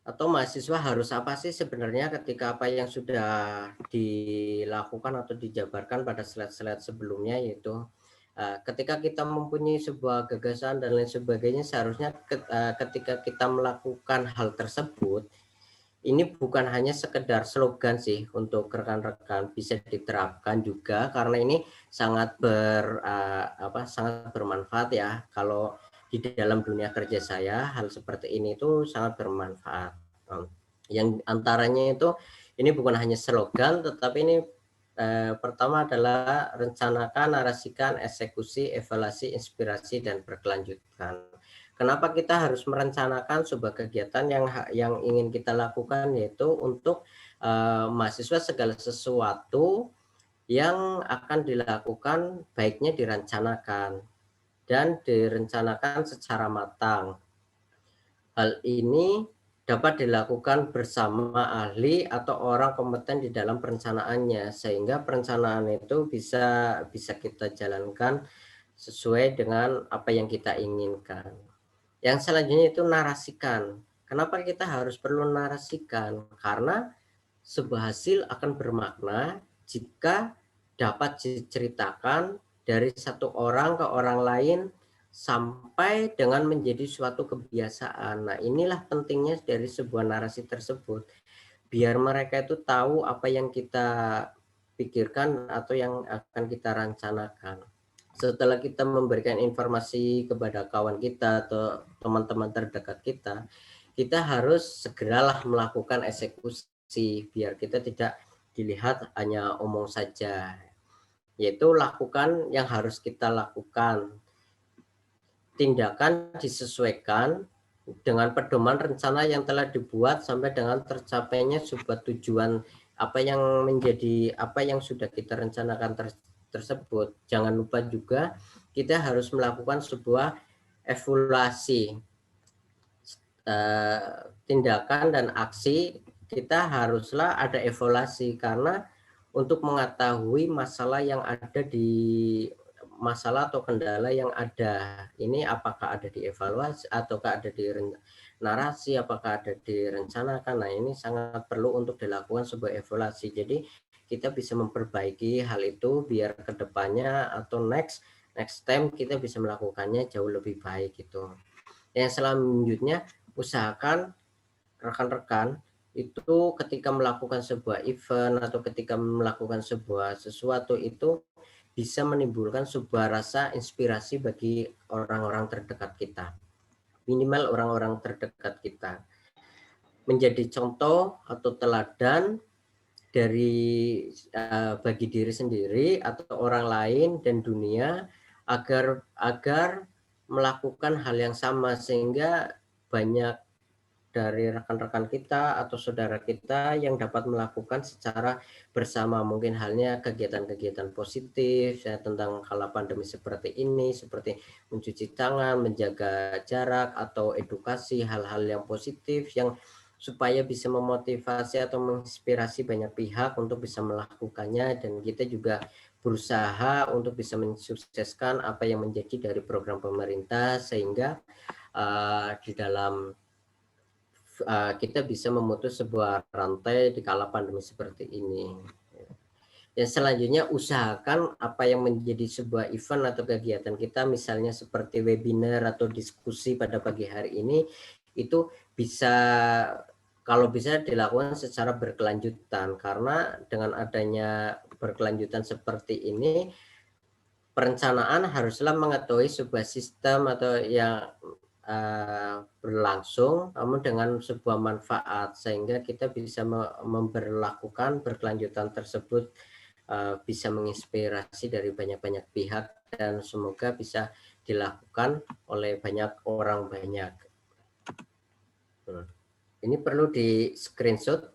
Atau mahasiswa harus apa sih sebenarnya ketika apa yang sudah dilakukan atau dijabarkan pada slide-slide sebelumnya, yaitu ketika kita mempunyai sebuah gagasan dan lain sebagainya, seharusnya ketika kita melakukan hal tersebut, ini bukan hanya sekedar slogan sih untuk rekan-rekan, bisa diterapkan juga karena ini sangat bermanfaat ya. Kalau di dalam dunia kerja saya hal seperti ini itu sangat bermanfaat. Yang antaranya itu ini bukan hanya slogan, tetapi ini Pertama adalah rencanakan, narasikan, eksekusi, evaluasi, inspirasi, dan berkelanjutan. Kenapa kita harus merencanakan sebuah kegiatan yang ingin kita lakukan, yaitu untuk mahasiswa segala sesuatu yang akan dilakukan baiknya direncanakan dan direncanakan secara matang. Hal ini dapat dilakukan bersama ahli atau orang kompeten di dalam perencanaannya, sehingga perencanaan itu bisa kita jalankan sesuai dengan apa yang kita inginkan. Yang selanjutnya itu narasikan. Kenapa kita harus perlu narasikan? Karena sebuah hasil akan bermakna jika dapat diceritakan dari satu orang ke orang lain sampai dengan menjadi suatu kebiasaan. Nah, inilah pentingnya dari sebuah narasi tersebut. Biar mereka itu tahu apa yang kita pikirkan atau yang akan kita rencanakan. Setelah kita memberikan informasi kepada kawan kita atau teman-teman terdekat kita, kita harus segeralah melakukan eksekusi biar kita tidak dilihat hanya omong saja. Yaitu lakukan yang harus kita lakukan. Tindakan disesuaikan dengan pedoman rencana yang telah dibuat sampai dengan tercapainya sebuah tujuan apa yang sudah kita rencanakan tersebut. Jangan lupa juga kita harus melakukan sebuah evaluasi tindakan dan aksi. Kita haruslah ada evaluasi karena untuk mengetahui masalah atau kendala yang ada ini apakah ada di evaluasi ataukah ada di narasi, apakah ada direncanakan. Nah, ini sangat perlu untuk dilakukan sebuah evaluasi. Jadi kita bisa memperbaiki hal itu biar kedepannya atau next time kita bisa melakukannya jauh lebih baik gitu. Yang selanjutnya, usahakan rekan-rekan itu ketika melakukan sebuah event atau ketika melakukan sesuatu itu bisa menimbulkan sebuah rasa inspirasi bagi orang-orang terdekat kita. Minimal orang-orang terdekat kita. Menjadi contoh atau teladan bagi diri sendiri atau orang lain dan dunia agar melakukan hal yang sama, sehingga banyak dari rekan-rekan kita atau saudara kita yang dapat melakukan secara bersama, mungkin halnya kegiatan-kegiatan positif ya, tentang kala pandemi seperti ini, seperti mencuci tangan, menjaga jarak, atau edukasi hal-hal yang positif yang supaya bisa memotivasi atau menginspirasi banyak pihak untuk bisa melakukannya, dan kita juga berusaha untuk bisa mensukseskan apa yang menjadi dari program pemerintah, sehingga di dalam kita bisa memutus sebuah rantai di kala pandemi seperti ini. Dan selanjutnya, usahakan apa yang menjadi sebuah event atau kegiatan kita, misalnya seperti webinar atau diskusi pada pagi hari ini, itu kalau bisa dilakukan secara berkelanjutan, karena dengan adanya berkelanjutan seperti ini, perencanaan haruslah mengetahui sebuah sistem atau yang berlangsung namun dengan sebuah manfaat, sehingga kita bisa memberlakukan berkelanjutan tersebut bisa menginspirasi dari banyak-banyak pihak dan semoga bisa dilakukan oleh banyak orang banyak. Ini perlu di screenshot.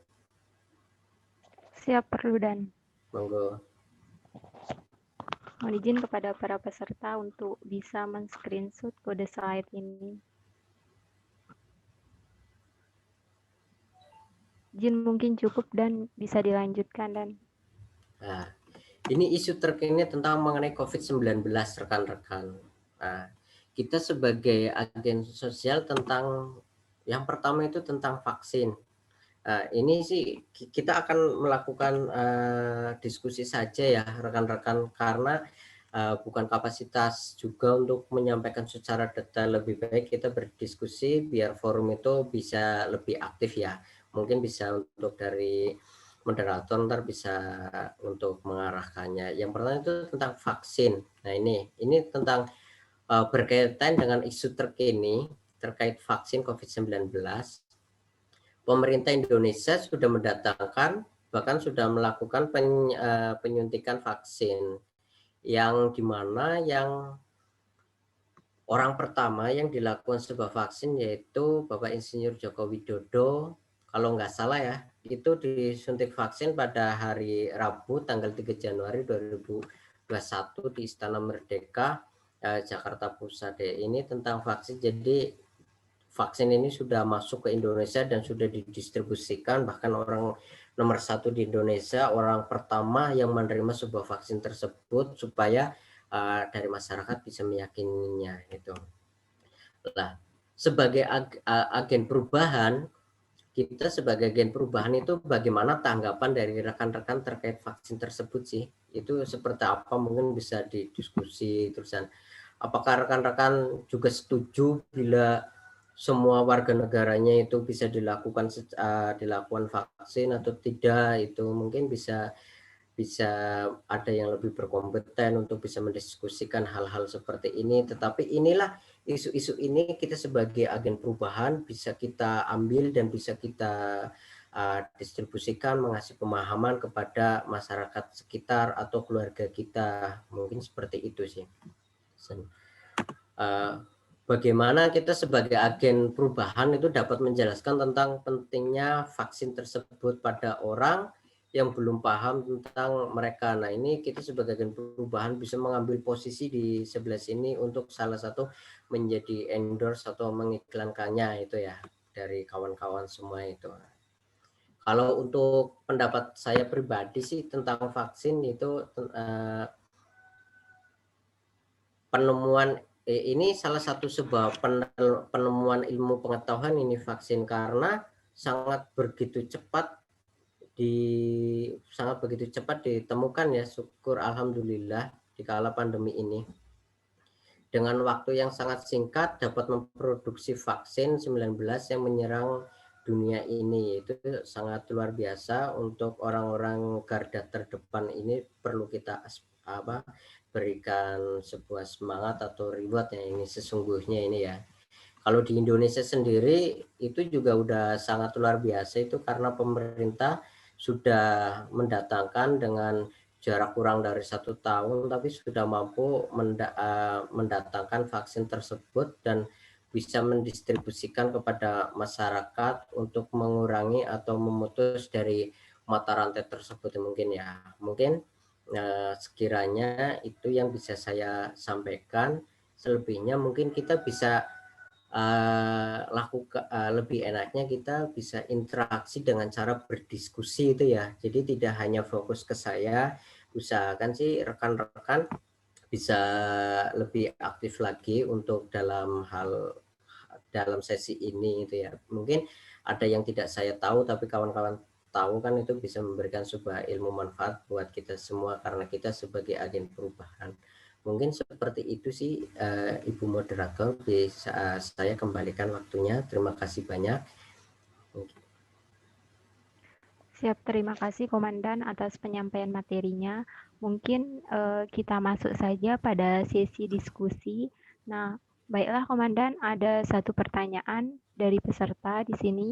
Siap, perlu dan. Monggo. Mohon izin kepada para peserta untuk bisa men-screenshot kode slide ini. Izin mungkin cukup dan bisa dilanjutkan dan. Nah, ini isu terkini tentang mengenai COVID-19 rekan-rekan. Nah, kita sebagai agen sosial tentang yang pertama itu tentang vaksin. Nah, ini sih kita akan melakukan diskusi saja ya rekan-rekan, karena bukan kapasitas juga untuk menyampaikan secara detail. Lebih baik kita berdiskusi biar forum itu bisa lebih aktif ya. Mungkin bisa untuk dari moderator ntar bisa untuk mengarahkannya. Yang pertama itu tentang vaksin. Nah, ini tentang berkaitan dengan isu terkini terkait vaksin COVID-19. Pemerintah Indonesia sudah mendatangkan bahkan sudah melakukan penyuntikan vaksin, yang dimana yang orang pertama yang dilakukan sebuah vaksin yaitu Bapak Insinyur Joko Widodo, kalau nggak salah ya, itu disuntik vaksin pada hari Rabu tanggal 3 Januari 2021 di Istana Merdeka, Jakarta Pusat. Ini tentang vaksin. Jadi vaksin ini sudah masuk ke Indonesia dan sudah didistribusikan, bahkan orang nomor 1 di Indonesia, orang pertama yang menerima sebuah vaksin tersebut supaya dari masyarakat bisa meyakininya itu. Nah, sebagai agen perubahan, kita sebagai agen perubahan itu bagaimana tanggapan dari rekan-rekan terkait vaksin tersebut sih? Itu seperti apa, mungkin bisa didiskusi terusan. Apakah rekan-rekan juga setuju bila semua warga negaranya itu bisa dilakukan vaksin atau tidak? Itu mungkin bisa ada yang lebih berkompeten untuk bisa mendiskusikan hal-hal seperti ini. Tetapi inilah isu-isu ini kita sebagai agen perubahan bisa kita ambil dan bisa kita distribusikan, mengasih pemahaman kepada masyarakat sekitar atau keluarga kita. Mungkin seperti itu sih. Bagaimana kita sebagai agen perubahan itu dapat menjelaskan tentang pentingnya vaksin tersebut pada orang yang belum paham tentang mereka. Nah, ini kita sebagai agen perubahan bisa mengambil posisi di sebelah sini untuk salah satu menjadi endorse atau mengiklankannya itu ya, dari kawan-kawan semua itu. Kalau untuk pendapat saya pribadi sih tentang vaksin itu penemuan ini salah satu sebuah penemuan ilmu pengetahuan ini vaksin, karena sangat begitu cepat ditemukan ya, syukur alhamdulillah di kala pandemi ini. Dengan waktu yang sangat singkat dapat memproduksi vaksin 19 yang menyerang dunia ini, itu sangat luar biasa. Untuk orang-orang garda terdepan ini perlu kita berikan sebuah semangat atau reward ya, ini sesungguhnya ini ya. Kalau di Indonesia sendiri itu juga udah sangat luar biasa itu, karena pemerintah sudah mendatangkan dengan jarak kurang dari 1 tahun, tapi sudah mampu mendatangkan vaksin tersebut dan bisa mendistribusikan kepada masyarakat untuk mengurangi atau memutus dari mata rantai tersebut mungkin ya. Mungkin sekiranya itu yang bisa saya sampaikan. Selebihnya mungkin kita bisa lebih enaknya kita bisa interaksi dengan cara berdiskusi itu ya. Jadi tidak hanya fokus ke saya, usahakan sih rekan-rekan bisa lebih aktif lagi untuk dalam sesi ini itu ya. Mungkin ada yang tidak saya tahu tapi kawan-kawan tahu, kan itu bisa memberikan sebuah ilmu manfaat buat kita semua karena kita sebagai agen perubahan. Mungkin seperti itu sih Ibu Moderator, bisa saya kembalikan waktunya. Terima kasih banyak. Siap, terima kasih Komandan atas penyampaian materinya. Mungkin kita masuk saja pada sesi diskusi. Nah, baiklah Komandan, ada satu pertanyaan dari peserta di sini.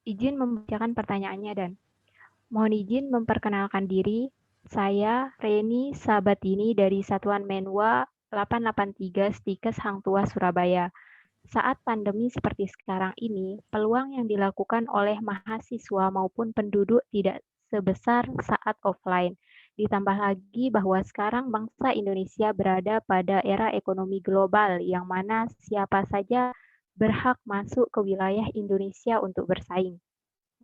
Izin membacakan pertanyaannya dan mohon izin memperkenalkan diri. Saya Reni Sabatini dari Satuan Menwa 883 Stikes Hang Tuah Surabaya. Saat pandemi seperti sekarang ini, peluang yang dilakukan oleh mahasiswa maupun penduduk tidak sebesar saat offline. Ditambah lagi bahwa sekarang bangsa Indonesia berada pada era ekonomi global yang mana siapa saja berhak masuk ke wilayah Indonesia untuk bersaing.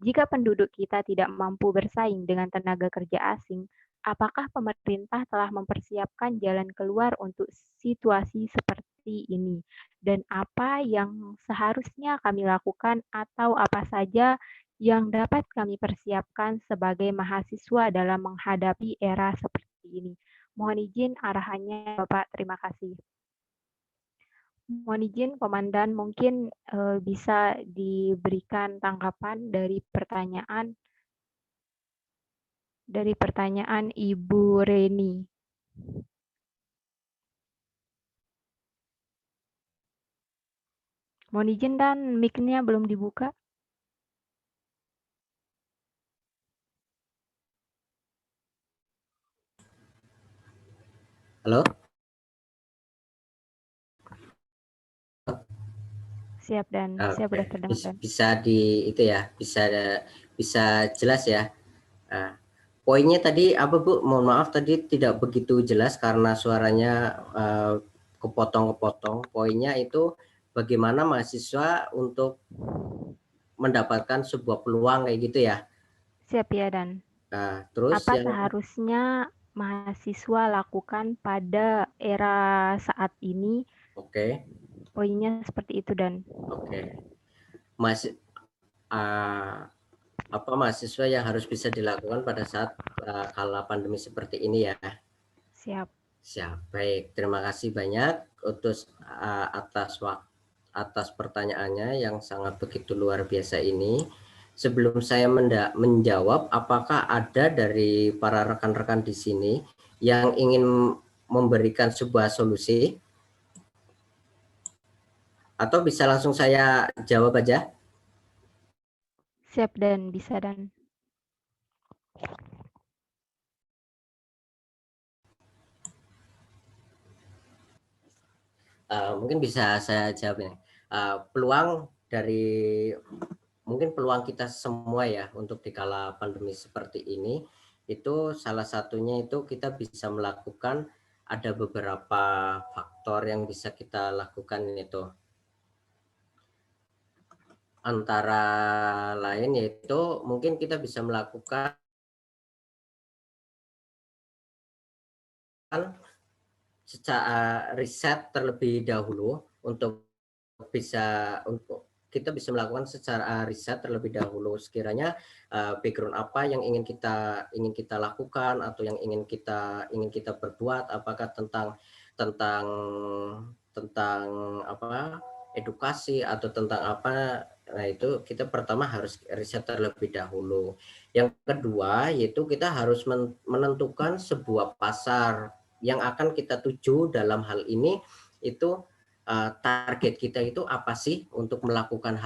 Jika penduduk kita tidak mampu bersaing dengan tenaga kerja asing, apakah pemerintah telah mempersiapkan jalan keluar untuk situasi seperti ini? Dan apa yang seharusnya kami lakukan atau apa saja yang dapat kami persiapkan sebagai mahasiswa dalam menghadapi era seperti ini? Mohon izin arahannya, Bapak. Terima kasih. Mohon izin, Komandan, mungkin bisa diberikan tanggapan dari pertanyaan Ibu Reni. Mohon izin dan mic-nya belum dibuka. Halo? Siap Dan, siap udah terdengar Dan. Bisa di itu ya, bisa jelas ya. Nah, poinnya tadi apa Bu? Mohon maaf tadi tidak begitu jelas karena suaranya kepotong-kepotong. Poinnya itu bagaimana mahasiswa untuk mendapatkan sebuah peluang kayak gitu ya. Siap ya Dan. Nah, terus Apa yang seharusnya mahasiswa lakukan pada era saat ini? oke. Poinnya seperti itu Dan. Oke. Apa mahasiswa yang harus bisa dilakukan pada saat kala pandemi seperti ini ya? Siap. Siap. Baik, terima kasih banyak atas pertanyaannya yang sangat begitu luar biasa ini. Sebelum saya menjawab, apakah ada dari para rekan-rekan di sini yang ingin memberikan sebuah solusi? Atau bisa langsung saya jawab aja? Siap Dan, bisa Dan. Mungkin bisa saya jawab ya. Peluang dari mungkin peluang kita semua ya untuk di kala pandemi seperti ini itu salah satunya itu kita bisa melakukan ada beberapa faktor yang bisa kita lakukan itu antara lain yaitu mungkin kita bisa melakukan secara riset terlebih dahulu untuk kita bisa melakukan secara riset terlebih dahulu sekiranya background apa yang ingin kita lakukan atau yang ingin kita perbuat, apakah tentang apa edukasi atau tentang apa. Nah, itu kita pertama harus riset terlebih dahulu. Yang kedua yaitu kita harus menentukan sebuah pasar yang akan kita tuju. Dalam hal ini itu target kita itu apa sih untuk melakukan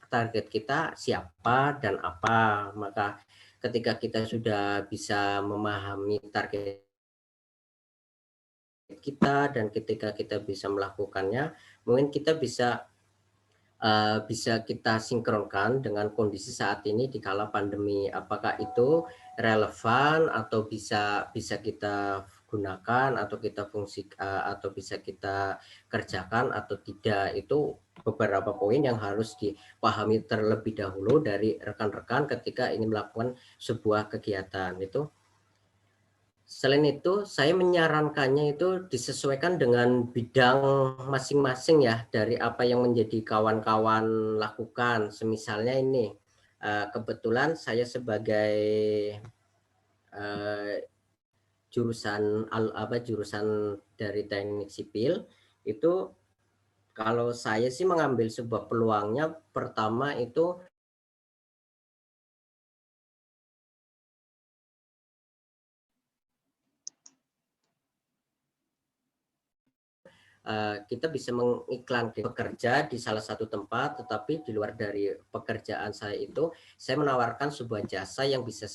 target kita siapa dan apa. Maka ketika kita sudah bisa memahami target kita dan ketika kita bisa melakukannya, mungkin kita bisa kita sinkronkan dengan kondisi saat ini di kala pandemi. Apakah itu relevan atau bisa kita gunakan atau atau bisa kita kerjakan atau tidak. Itu beberapa poin yang harus dipahami terlebih dahulu dari rekan-rekan ketika ingin melakukan sebuah kegiatan itu. Selain itu, saya menyarankannya itu disesuaikan dengan bidang masing-masing ya, dari apa yang menjadi kawan-kawan lakukan. Semisalnya ini, kebetulan saya sebagai jurusan dari teknik sipil, itu kalau saya sih mengambil sebuah peluangnya, pertama itu kita bisa mengiklankan bekerja di salah satu tempat, tetapi di luar dari pekerjaan saya itu saya menawarkan sebuah jasa yang bisa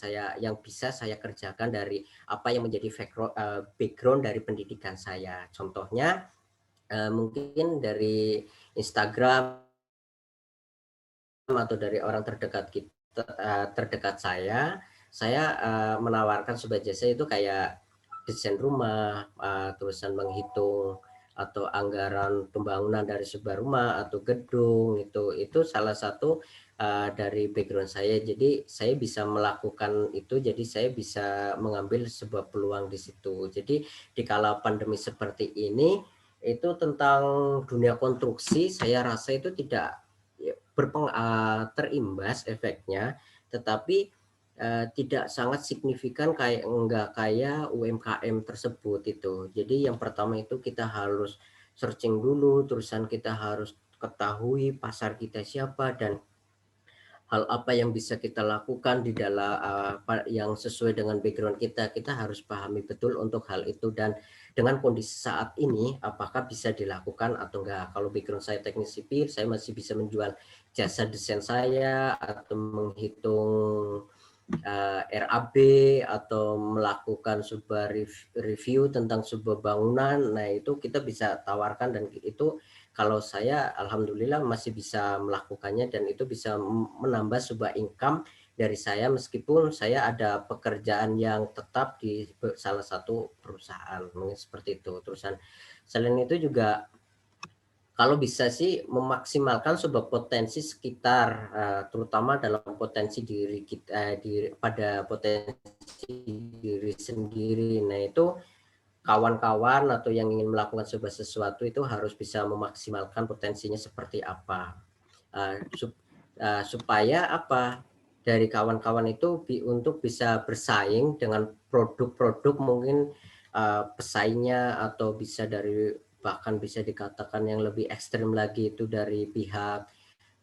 saya kerjakan dari apa yang menjadi background dari pendidikan saya. Contohnya mungkin dari Instagram atau dari orang terdekat saya menawarkan sebuah jasa itu kayak desain rumah, terusan menghitung atau anggaran pembangunan dari sebuah rumah atau gedung. Itu salah satu dari background saya. Jadi saya bisa melakukan itu, jadi saya bisa mengambil sebuah peluang di situ. Jadi di kala pandemi seperti ini itu tentang dunia konstruksi saya rasa itu tidak terimbas efeknya, tetapi tidak sangat signifikan kayak UMKM tersebut itu. Jadi yang pertama itu kita harus searching dulu, terusan kita harus ketahui pasar kita siapa dan hal apa yang bisa kita lakukan di dalam yang sesuai dengan background kita. Kita harus pahami betul untuk hal itu dan dengan kondisi saat ini apakah bisa dilakukan atau enggak. Kalau background saya teknik sipil, saya masih bisa menjual jasa desain saya atau menghitung RAB atau melakukan sebuah review tentang sebuah bangunan, nah itu kita bisa tawarkan, dan itu kalau saya alhamdulillah masih bisa melakukannya, dan itu bisa menambah sebuah income dari saya meskipun saya ada pekerjaan yang tetap di salah satu perusahaan, mungkin seperti itu. Terusan selain itu juga kalau bisa sih memaksimalkan sebuah potensi sekitar, terutama dalam potensi diri kita, pada potensi diri sendiri. Nah itu kawan-kawan atau yang ingin melakukan sebuah sesuatu itu harus bisa memaksimalkan potensinya seperti apa, supaya apa, dari kawan-kawan itu untuk bisa bersaing dengan produk-produk mungkin pesaingnya, atau bisa dari, bahkan bisa dikatakan yang lebih ekstrim lagi itu dari pihak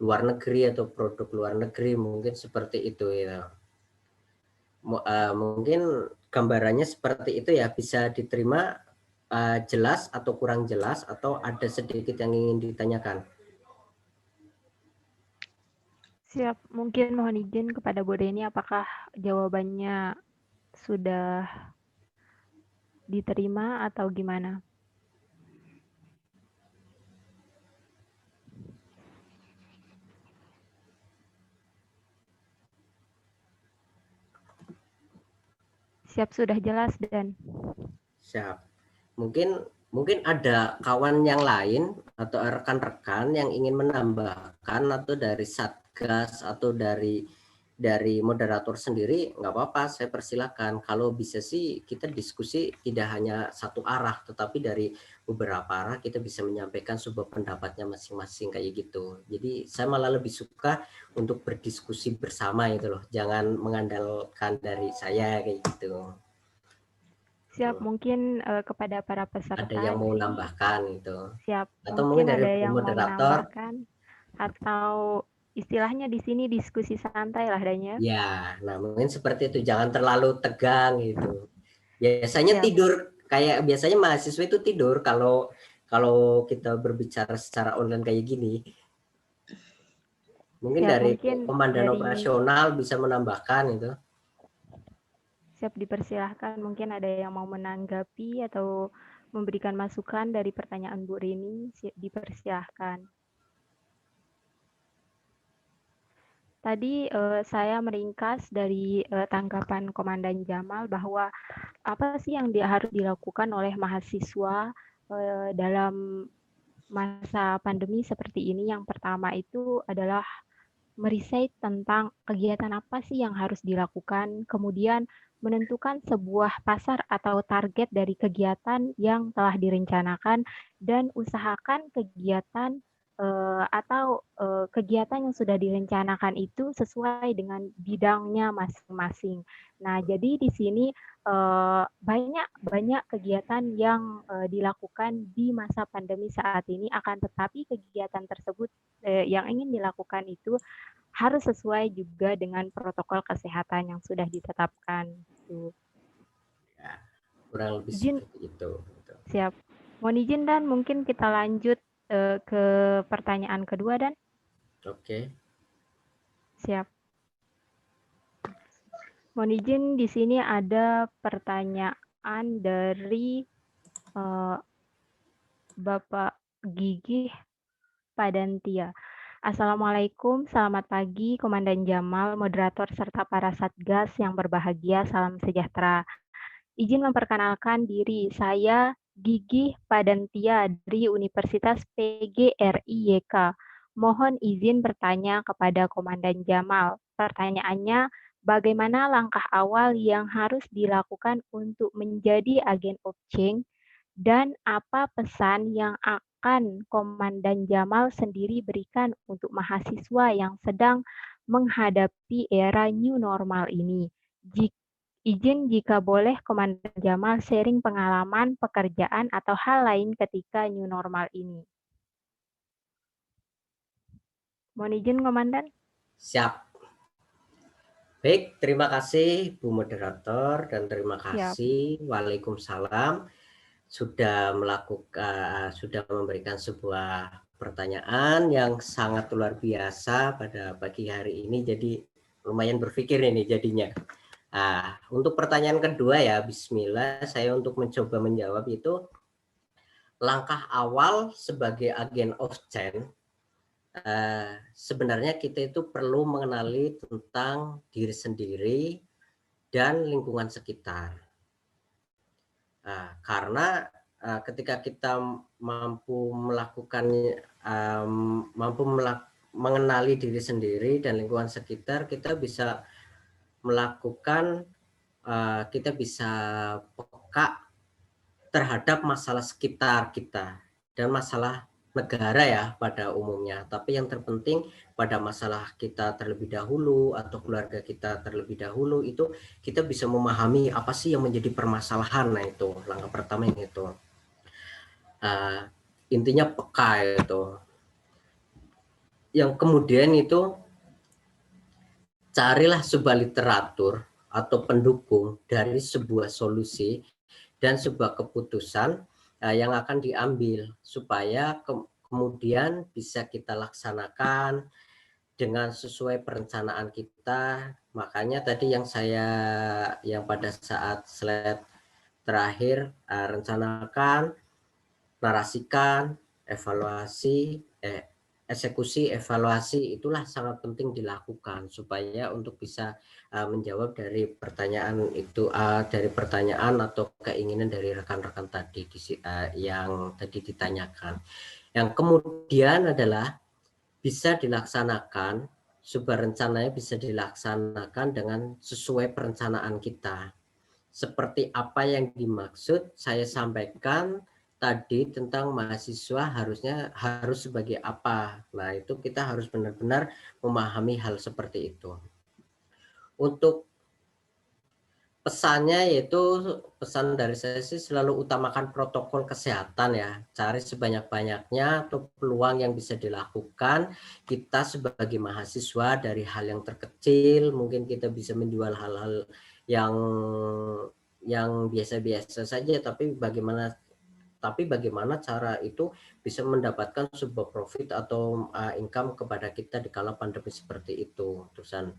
luar negeri atau produk luar negeri, mungkin seperti itu ya. Mungkin gambarannya seperti itu ya, bisa diterima jelas atau kurang jelas, atau ada sedikit yang ingin ditanyakan? Siap, mungkin mohon izin kepada Bu Deni, apakah jawabannya sudah diterima atau gimana? Siap, sudah jelas dan Siap. Mungkin ada kawan yang lain atau rekan-rekan yang ingin menambahkan, atau dari Satgas atau dari moderator sendiri, nggak apa-apa, saya persilakan. Kalau bisa sih kita diskusi tidak hanya satu arah, tetapi dari beberapa arah kita bisa menyampaikan sebuah pendapatnya masing-masing kayak gitu. Jadi saya malah lebih suka untuk berdiskusi bersama itu loh, jangan mengandalkan dari saya kayak gitu. siap, mungkin kepada para peserta Ada yang mau di sini, nambahkan itu, siap, atau mungkin mungkin dari ada yang mau moderator? menambahkan, atau istilahnya di sini diskusi santai lah adanya. Ya, nah mungkin seperti itu, jangan terlalu tegang gitu. Biasanya Siap, tidur, kayak biasanya mahasiswa itu tidur kalau kita berbicara secara online kayak gini. Mungkin siap, dari mungkin komandan dari operasional bisa menambahkan itu. siap, dipersilahkan, mungkin ada yang mau menanggapi atau memberikan masukan dari pertanyaan Bu Rini, dipersilahkan. Tadi saya meringkas dari tanggapan Komandan Jamal bahwa apa sih yang harus dilakukan oleh mahasiswa dalam masa pandemi seperti ini. Yang pertama itu adalah meriset tentang kegiatan apa sih yang harus dilakukan, kemudian menentukan sebuah pasar atau target dari kegiatan yang telah direncanakan, dan usahakan kegiatan kegiatan yang sudah direncanakan itu sesuai dengan bidangnya masing-masing. Nah, jadi di sini banyak kegiatan yang dilakukan di masa pandemi saat ini, akan tetapi kegiatan tersebut yang ingin dilakukan itu harus sesuai juga dengan protokol kesehatan yang sudah ditetapkan. Ya, kurang lebih Izin, seperti itu. siap. Mohon izin dan mungkin kita lanjut ke pertanyaan kedua dan. Oke. Siap. Mohon izin, di sini ada pertanyaan dari Bapak Gigih Padantia. Assalamualaikum, selamat pagi Komandan Jamal, moderator serta para Satgas yang berbahagia, salam sejahtera. Izin memperkenalkan diri, saya Gigih Padantia dari Universitas PGRIYK. Mohon izin bertanya kepada Komandan Jamal. Pertanyaannya, bagaimana langkah awal yang harus dilakukan untuk menjadi agen of change, dan apa pesan yang akan Komandan Jamal sendiri berikan untuk mahasiswa yang sedang menghadapi era new normal ini? Izin jika boleh Komandan Jamal sharing pengalaman, pekerjaan, atau hal lain ketika new normal ini. Mohon izin, Komandan. Siap. Baik, terima kasih Bu Moderator, dan terima kasih Waalaikumsalam sudah memberikan sebuah pertanyaan yang sangat luar biasa pada pagi hari ini. Jadi lumayan berpikir ini jadinya. Nah, untuk pertanyaan kedua ya, bismillah, saya untuk mencoba menjawab itu, langkah awal sebagai agen of change, sebenarnya kita itu perlu mengenali tentang diri sendiri dan lingkungan sekitar. Karena ketika kita mampu mengenali diri sendiri dan lingkungan sekitar, kita bisa melakukan, kita bisa peka terhadap masalah sekitar kita dan masalah negara ya pada umumnya. Tapi yang terpenting pada masalah kita terlebih dahulu atau keluarga kita terlebih dahulu, itu kita bisa memahami apa sih yang menjadi permasalahan. Nah itu langkah pertama yang itu. Intinya peka itu. Yang kemudian itu carilah sebuah literatur atau pendukung dari sebuah solusi dan sebuah keputusan yang akan diambil supaya kemudian bisa kita laksanakan dengan sesuai perencanaan kita. Makanya tadi yang pada saat slide terakhir, rencanakan, narasikan, evaluasi, eksekusi, evaluasi, itulah sangat penting dilakukan supaya untuk bisa menjawab dari pertanyaan itu, dari pertanyaan atau keinginan dari rekan-rekan tadi yang tadi ditanyakan. Yang kemudian adalah bisa dilaksanakan, sebuah rencananya bisa dilaksanakan dengan sesuai perencanaan kita. Seperti apa yang dimaksud saya sampaikan tadi tentang mahasiswa harus sebagai apa. Nah, itu kita harus benar-benar memahami hal seperti itu. Untuk pesannya yaitu, pesan dari saya sih selalu utamakan protokol kesehatan ya. Cari sebanyak-banyaknya atau peluang yang bisa dilakukan kita sebagai mahasiswa dari hal yang terkecil. Mungkin kita bisa menjual hal-hal yang biasa-biasa saja, tapi bagaimana cara itu bisa mendapatkan sebuah profit atau income kepada kita di kala pandemi seperti itu. Terusan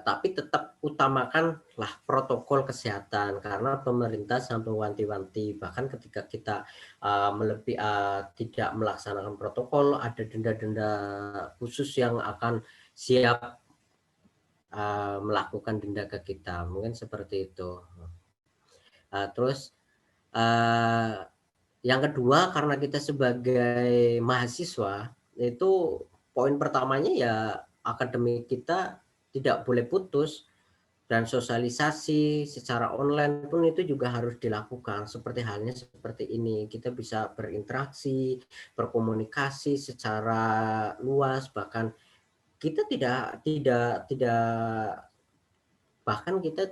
tapi tetap utamakanlah protokol kesehatan karena pemerintah sampai wanti-wanti, bahkan ketika kita tidak melaksanakan protokol, ada denda-denda khusus yang akan siap melakukan denda ke kita, mungkin seperti itu. Terus yang kedua, karena kita sebagai mahasiswa itu poin pertamanya ya akademik kita tidak boleh putus, dan sosialisasi secara online pun itu juga harus dilakukan. Seperti halnya seperti ini, kita bisa berinteraksi, berkomunikasi secara luas, bahkan kita bahkan kita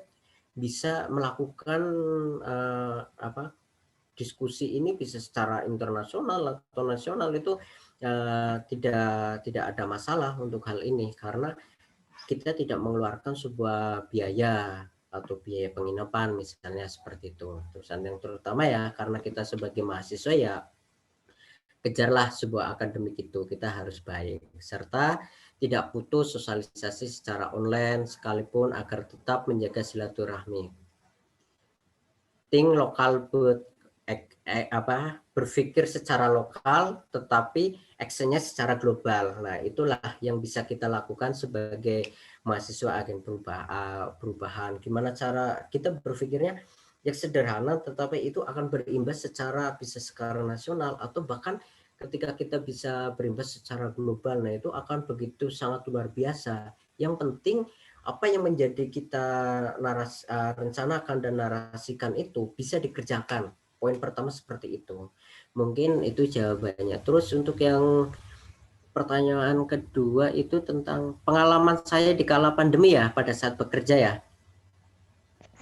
bisa melakukan diskusi ini bisa secara internasional atau nasional, itu tidak ada masalah untuk hal ini karena kita tidak mengeluarkan sebuah biaya atau biaya penginapan misalnya seperti itu. Terusan yang terutama ya, karena kita sebagai mahasiswa ya kejarlah sebuah akademik itu, kita harus baik serta tidak putus sosialisasi secara online sekalipun agar tetap menjaga silaturahmi. Think lokal, berpikir secara lokal tetapi actionnya secara global. Nah, itulah yang bisa kita lakukan sebagai mahasiswa agen perubahan. Gimana cara kita berpikirnya yang sederhana tetapi itu akan berimbas secara nasional atau bahkan ketika kita bisa berimbas secara global. Nah, itu akan begitu sangat luar biasa. Yang penting apa yang menjadi kita rencanakan dan narasikan itu bisa dikerjakan. Poin pertama seperti itu. Mungkin itu jawabannya. Terus untuk yang pertanyaan kedua itu tentang pengalaman saya di kala pandemi ya, pada saat bekerja ya.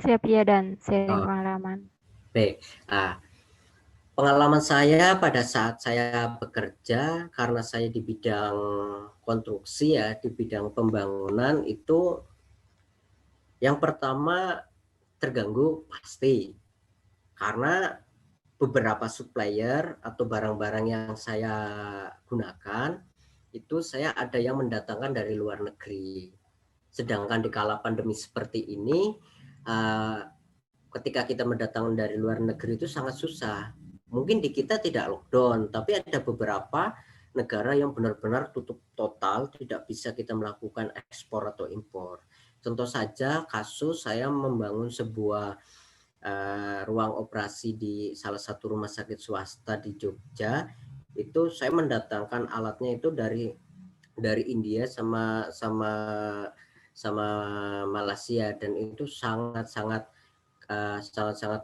Siap ya, dan sharing pengalaman. Baik. Pengalaman saya pada saat saya bekerja, karena saya di bidang konstruksi ya, di bidang pembangunan, itu yang pertama terganggu pasti. Karena beberapa supplier atau barang-barang yang saya gunakan itu saya ada yang mendatangkan dari luar negeri. Sedangkan di kala pandemi seperti ini, ketika kita mendatangkan dari luar negeri itu sangat susah. Mungkin di kita tidak lockdown, tapi ada beberapa negara yang benar-benar tutup total, tidak bisa kita melakukan ekspor atau impor. Contoh saja kasus saya membangun sebuah ruang operasi di salah satu rumah sakit swasta di Jogja. Itu saya mendatangkan alatnya itu dari India sama Malaysia, dan itu sangat-sangat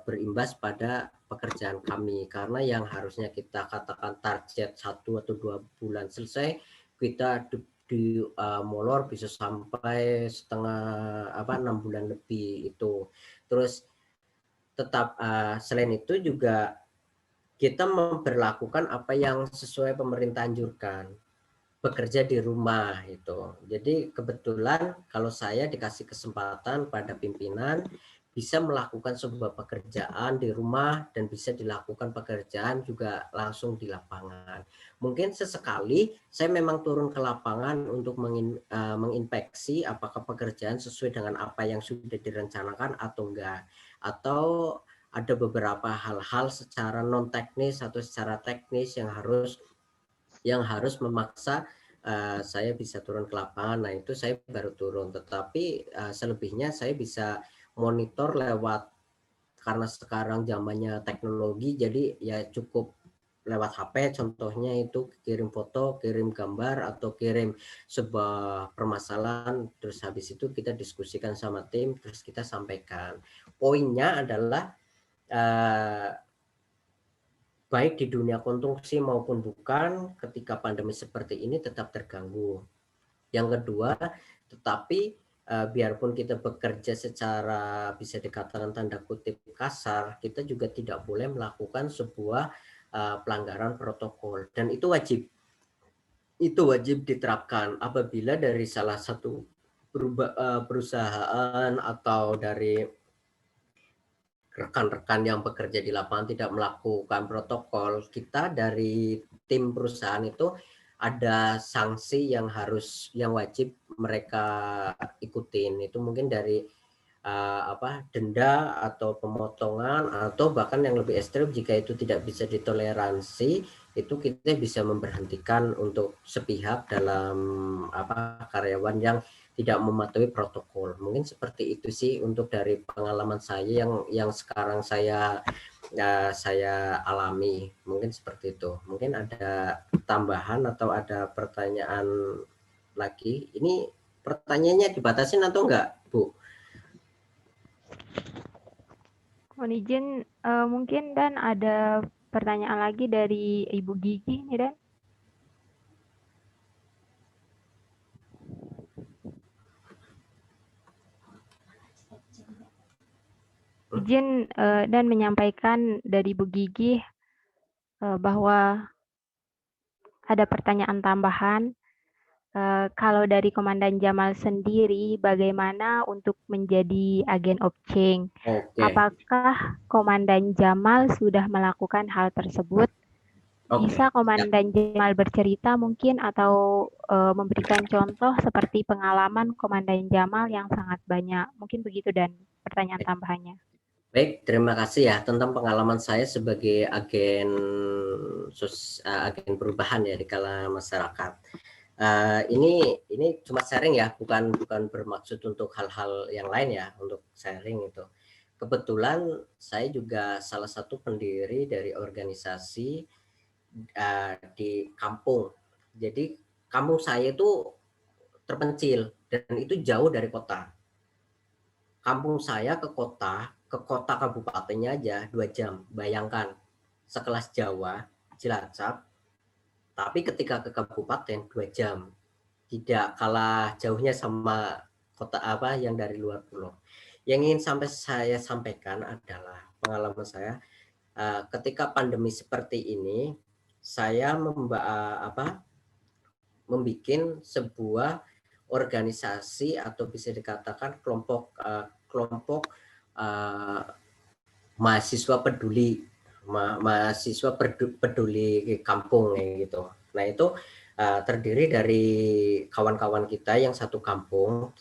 berimbas pada pekerjaan kami, karena yang harusnya kita katakan target 1 atau 2 bulan selesai, kita di molor bisa sampai 6 bulan lebih itu. Terus tetap selain itu juga kita memperlakukan apa yang sesuai pemerintah anjurkan, bekerja di rumah itu. Jadi kebetulan kalau saya dikasih kesempatan pada pimpinan bisa melakukan sebuah pekerjaan di rumah dan bisa dilakukan pekerjaan juga langsung di lapangan. Mungkin sesekali saya memang turun ke lapangan untuk menginspeksi apakah pekerjaan sesuai dengan apa yang sudah direncanakan atau enggak. Atau ada beberapa hal-hal secara non teknis atau secara teknis yang harus memaksa saya bisa turun ke lapangan. Nah itu saya baru turun, tetapi selebihnya saya bisa monitor lewat, karena sekarang zamannya teknologi, jadi ya cukup lewat HP, contohnya itu kirim foto, kirim gambar, atau kirim sebuah permasalahan, terus habis itu kita diskusikan sama tim, terus kita sampaikan. Poinnya adalah baik di dunia konstruksi maupun bukan, ketika pandemi seperti ini tetap terganggu. Yang kedua, tetapi biarpun kita bekerja secara bisa dikatakan tanda kutip kasar, kita juga tidak boleh melakukan sebuah pelanggaran protokol, dan itu wajib diterapkan apabila dari salah satu perusahaan atau dari rekan-rekan yang bekerja di lapangan tidak melakukan protokol. Kita dari tim perusahaan itu ada sanksi yang wajib mereka ikutin. Itu mungkin dari denda atau pemotongan, atau bahkan yang lebih ekstrim jika itu tidak bisa ditoleransi, itu kita bisa memberhentikan untuk sepihak dalam karyawan yang tidak mematuhi protokol. Mungkin seperti itu sih untuk dari pengalaman saya yang sekarang saya alami. Mungkin seperti itu. Mungkin ada tambahan atau ada pertanyaan lagi. Ini pertanyaannya dibatasin atau enggak, Bu? Mohon izin, mungkin Dan ada pertanyaan lagi dari Ibu Gigi nih Dan. Izin dan menyampaikan dari Bu Gigi bahwa ada pertanyaan tambahan. Kalau dari Komandan Jamal sendiri, bagaimana untuk menjadi agen of change? Okay. Apakah Komandan Jamal sudah melakukan hal tersebut? Bisa Komandan Jamal bercerita mungkin atau memberikan contoh seperti pengalaman Komandan Jamal yang sangat banyak. Mungkin begitu dan pertanyaan tambahannya. Baik, terima kasih ya tentang pengalaman saya sebagai agen perubahan ya di kalangan masyarakat. Ini cuma sharing ya, bukan bermaksud untuk hal-hal yang lain ya, untuk sharing itu. Kebetulan saya juga salah satu pendiri dari organisasi di kampung. Jadi kampung saya itu terpencil dan itu jauh dari kota. Kampung saya ke kota kabupatennya aja 2 jam. Bayangkan, sekelas Jawa, Cilacap, tapi ketika ke kabupaten 2 jam. Tidak kalah jauhnya sama kota yang dari luar pulau. Yang ingin saya sampaikan adalah pengalaman saya ketika pandemi seperti ini, saya membuat sebuah organisasi atau bisa dikatakan kelompok mahasiswa peduli kampung gitu. Nah itu terdiri dari kawan-kawan kita yang satu kampung,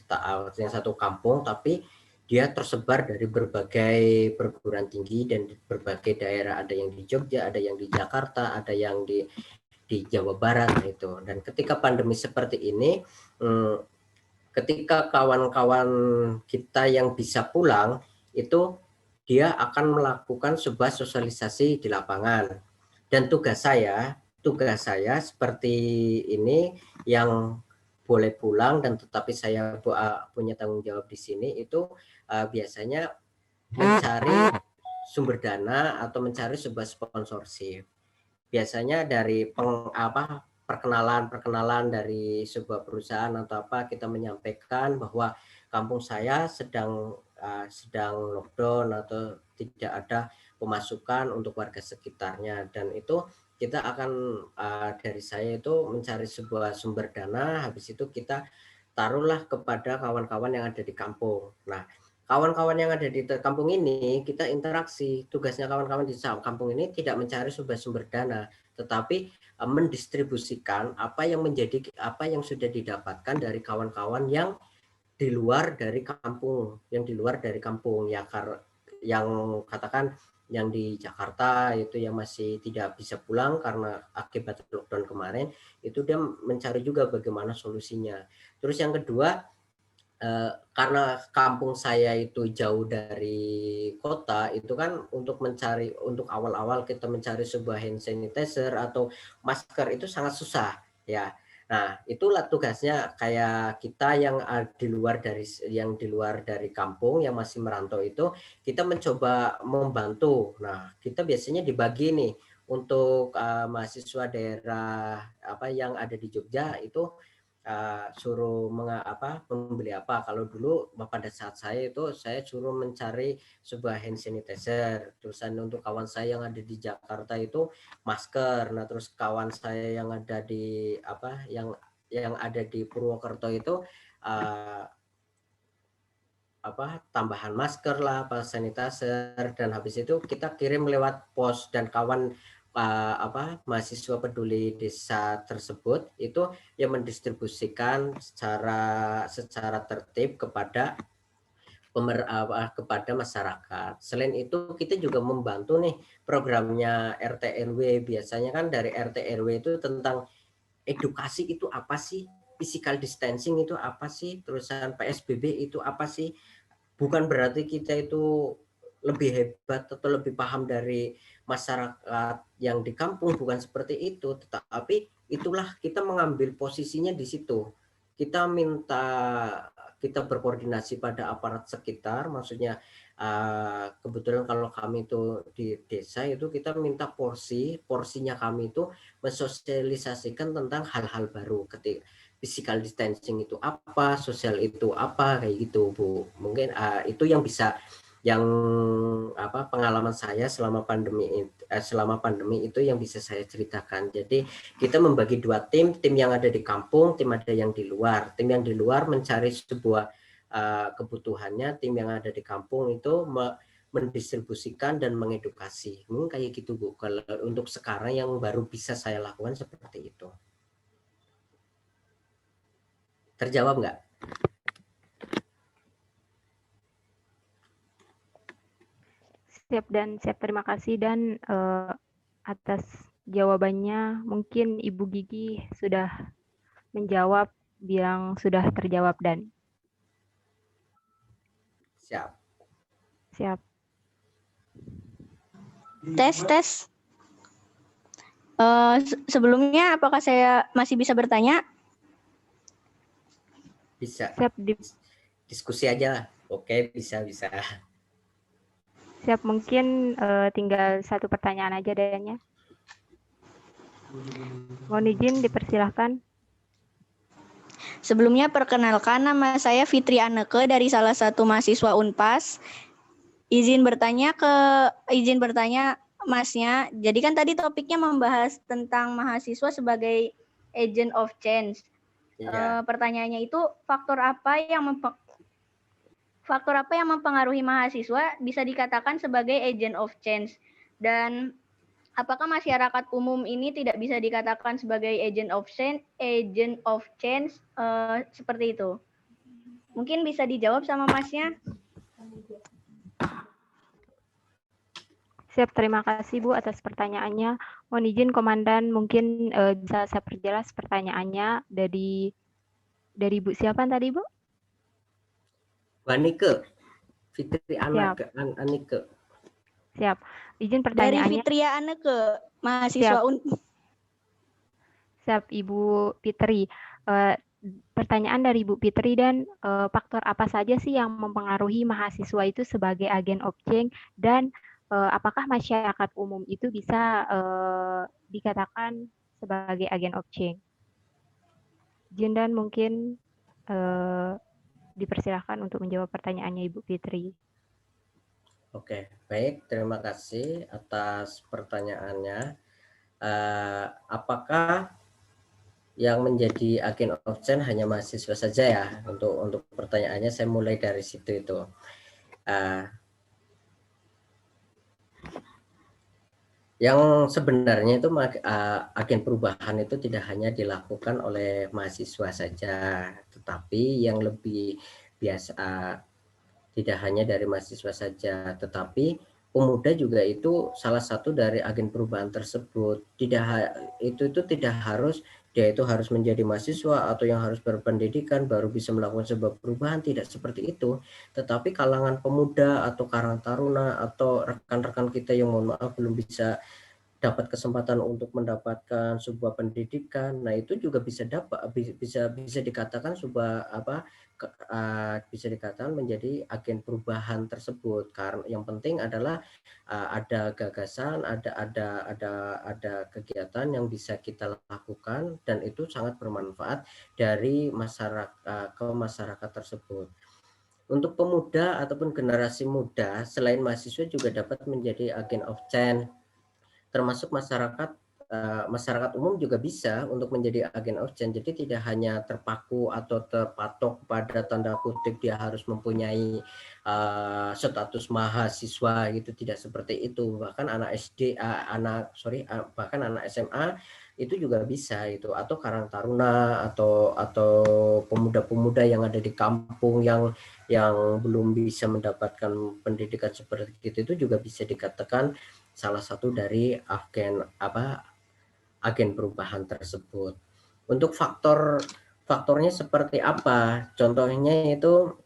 tapi dia tersebar dari berbagai perguruan tinggi dan di berbagai daerah. Ada yang di Jogja, ada yang di Jakarta, ada yang di Jawa Barat itu. Dan ketika pandemi seperti ini, ketika kawan-kawan kita yang bisa pulang itu dia akan melakukan sebuah sosialisasi di lapangan. Dan tugas saya seperti ini yang boleh pulang dan tetapi saya punya tanggung jawab di sini itu biasanya mencari sumber dana atau mencari sebuah sponsorship. Biasanya dari perkenalan dari sebuah perusahaan atau apa, kita menyampaikan bahwa kampung saya sedang lockdown atau tidak ada pemasukan untuk warga sekitarnya, dan itu kita akan dari saya itu mencari sebuah sumber dana, habis itu kita taruhlah kepada kawan-kawan yang ada di kampung. Nah, kawan-kawan yang ada di kampung ini kita interaksi. Tugasnya kawan-kawan di kampung ini tidak mencari sumber dana, tetapi mendistribusikan apa yang sudah didapatkan dari kawan-kawan yang di luar dari kampung, yang katakan yang di Jakarta itu yang masih tidak bisa pulang karena akibat lockdown kemarin, itu dia mencari juga bagaimana solusinya. Terus yang kedua, karena kampung saya itu jauh dari kota, itu kan untuk awal-awal kita mencari sebuah hand sanitizer atau masker itu sangat susah ya. Nah, itulah tugasnya kayak kita yang di luar dari kampung yang masih merantau itu, kita mencoba membantu. Nah, kita biasanya dibagi nih untuk mahasiswa daerah yang ada di Jogja itu suruh membeli apa. Kalau dulu pada saat saya suruh mencari sebuah hand sanitizer. Terusan untuk kawan saya yang ada di Jakarta itu masker. Nah, terus kawan saya yang ada di yang ada di Purwokerto itu tambahan masker lah, sanitizer, dan habis itu kita kirim lewat pos, dan kawan mahasiswa peduli desa tersebut itu yang mendistribusikan secara tertib kepada masyarakat. Selain itu kita juga membantu nih programnya RT RW. Biasanya kan dari RT RW itu tentang edukasi itu apa sih, physical distancing itu apa sih, terusan PSBB itu apa sih. Bukan berarti kita itu lebih hebat atau lebih paham dari masyarakat yang di kampung, bukan seperti itu, tetapi itulah kita mengambil posisinya di situ. Kita berkoordinasi pada aparat sekitar, maksudnya kebetulan kalau kami itu di desa itu kita minta porsinya kami itu mensosialisasikan tentang hal-hal baru, ketika physical distancing itu apa, sosial itu apa, kayak gitu Bu. Mungkin itu yang pengalaman saya selama pandemi itu yang bisa saya ceritakan. Jadi kita membagi dua tim yang ada di kampung, tim ada yang di luar. Tim yang di luar mencari sebuah kebutuhannya, tim yang ada di kampung itu mendistribusikan dan mengedukasi. Mungkin kayak gitu Bu. Kalau untuk sekarang yang baru bisa saya lakukan seperti itu. Terjawab nggak? Siap, terima kasih, dan atas jawabannya mungkin Ibu Gigi sudah menjawab yang sudah terjawab, dan siap. Tes. Sebelumnya apakah saya masih bisa bertanya? Bisa. Siap. Diskusi aja lah. Oke, bisa. Siap, mungkin tinggal satu pertanyaan aja dayanya. Mohon izin, dipersilahkan. Sebelumnya perkenalkan, nama saya Fitri Anneke dari salah satu mahasiswa Unpas. Izin bertanya Masnya. Jadi kan tadi topiknya membahas tentang mahasiswa sebagai agent of change. Iya. Pertanyaannya itu faktor apa yang mempengaruhi mahasiswa bisa dikatakan sebagai agent of change, dan apakah masyarakat umum ini tidak bisa dikatakan sebagai agent of change seperti itu? Mungkin bisa dijawab sama Masnya. Siap, terima kasih Bu atas pertanyaannya. Mohon izin Komandan, mungkin bisa saya perjelas pertanyaannya dari Bu siapa tadi Bu? Wanike, Fitri Siap. Anike. Siap. Izin Dari pertanyaannya. Fitria Anneke, mahasiswa Siap Ibu Fitri. Pertanyaan dari Ibu Fitri dan faktor apa saja sih yang mempengaruhi mahasiswa itu sebagai agen of change dan apakah masyarakat umum itu bisa dikatakan sebagai agen of change? Izin dan mungkin dipersilahkan untuk menjawab pertanyaannya Ibu Fitri. Oke, baik. Terima kasih atas pertanyaannya. Apakah yang menjadi agen of change hanya mahasiswa saja ya? Untuk pertanyaannya saya mulai dari situ itu. Yang sebenarnya itu agen perubahan itu tidak hanya dilakukan oleh mahasiswa saja, tetapi yang lebih biasa tidak hanya dari mahasiswa saja, tetapi pemuda juga itu salah satu dari agen perubahan tersebut. Itu tidak harus dia itu harus menjadi mahasiswa atau yang harus berpendidikan baru bisa melakukan sebuah perubahan, tidak seperti itu. Tetapi kalangan pemuda atau karang taruna atau rekan-rekan kita yang mohon maaf belum bisa dapat kesempatan untuk mendapatkan sebuah pendidikan, nah itu juga bisa dikatakan sebuah bisa dikatakan menjadi agen perubahan tersebut. Karena yang penting adalah ada gagasan, ada kegiatan yang bisa kita lakukan dan itu sangat bermanfaat dari masyarakat ke masyarakat tersebut. Untuk pemuda ataupun generasi muda selain mahasiswa juga dapat menjadi agen of change, termasuk masyarakat umum juga bisa untuk menjadi agen of change. Jadi tidak hanya terpaku atau terpatok pada tanda kutip dia harus mempunyai status mahasiswa gitu, tidak seperti itu. Bahkan anak bahkan anak SMA itu juga bisa itu, atau karang taruna atau pemuda-pemuda yang ada di kampung yang belum bisa mendapatkan pendidikan seperti itu juga bisa dikatakan salah satu dari agen perubahan tersebut. Untuk faktornya seperti apa? Contohnya itu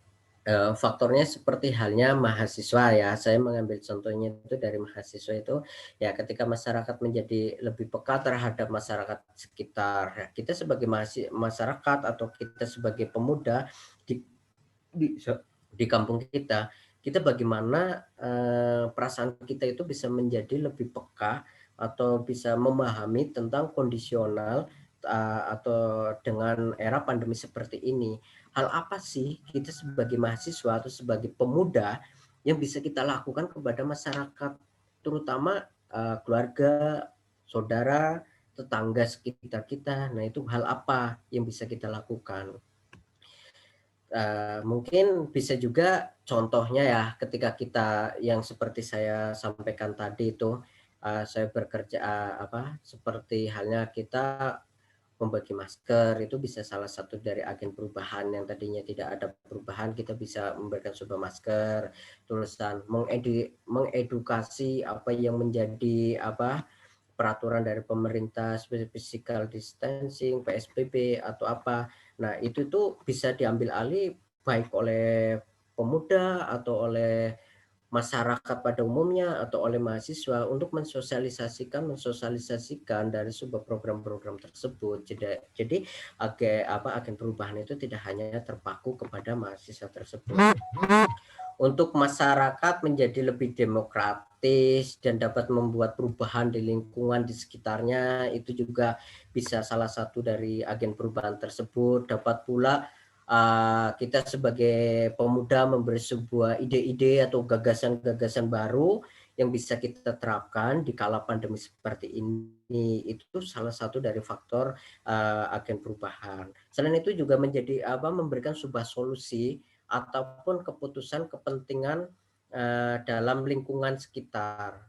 faktornya seperti halnya mahasiswa ya. Saya mengambil contohnya itu dari mahasiswa itu ya, ketika masyarakat menjadi lebih peka terhadap masyarakat sekitar. Kita sebagai masyarakat atau kita sebagai pemuda di kampung kita bagaimana perasaan kita itu bisa menjadi lebih peka atau bisa memahami tentang kondisional atau dengan era pandemi seperti ini. Hal apa sih kita sebagai mahasiswa atau sebagai pemuda yang bisa kita lakukan kepada masyarakat, terutama keluarga, saudara, tetangga sekitar kita. Nah, itu hal apa yang bisa kita lakukan? Mungkin bisa juga contohnya ya, ketika kita yang seperti saya sampaikan tadi itu, saya bekerja seperti halnya kita membagi masker, itu bisa salah satu dari agen perubahan. Yang tadinya tidak ada perubahan, kita bisa memberikan sebuah masker, tulisan mengedukasi apa yang menjadi peraturan dari pemerintah, physical distancing, PSBB atau apa. Nah, itu tuh bisa diambil alih baik oleh pemuda atau oleh masyarakat pada umumnya atau oleh mahasiswa untuk mensosialisasikan dari sebuah program-program tersebut. Jadi agen perubahan itu tidak hanya terpaku kepada mahasiswa tersebut. Untuk masyarakat menjadi lebih demokratis dan dapat membuat perubahan di lingkungan di sekitarnya, itu juga bisa salah satu dari agen perubahan tersebut. Dapat pula kita sebagai pemuda memberi sebuah ide-ide atau gagasan-gagasan baru yang bisa kita terapkan di kala pandemi seperti ini. Itu salah satu dari faktor agen perubahan. Selain itu juga menjadi memberikan sebuah solusi ataupun keputusan kepentingan dalam lingkungan sekitar.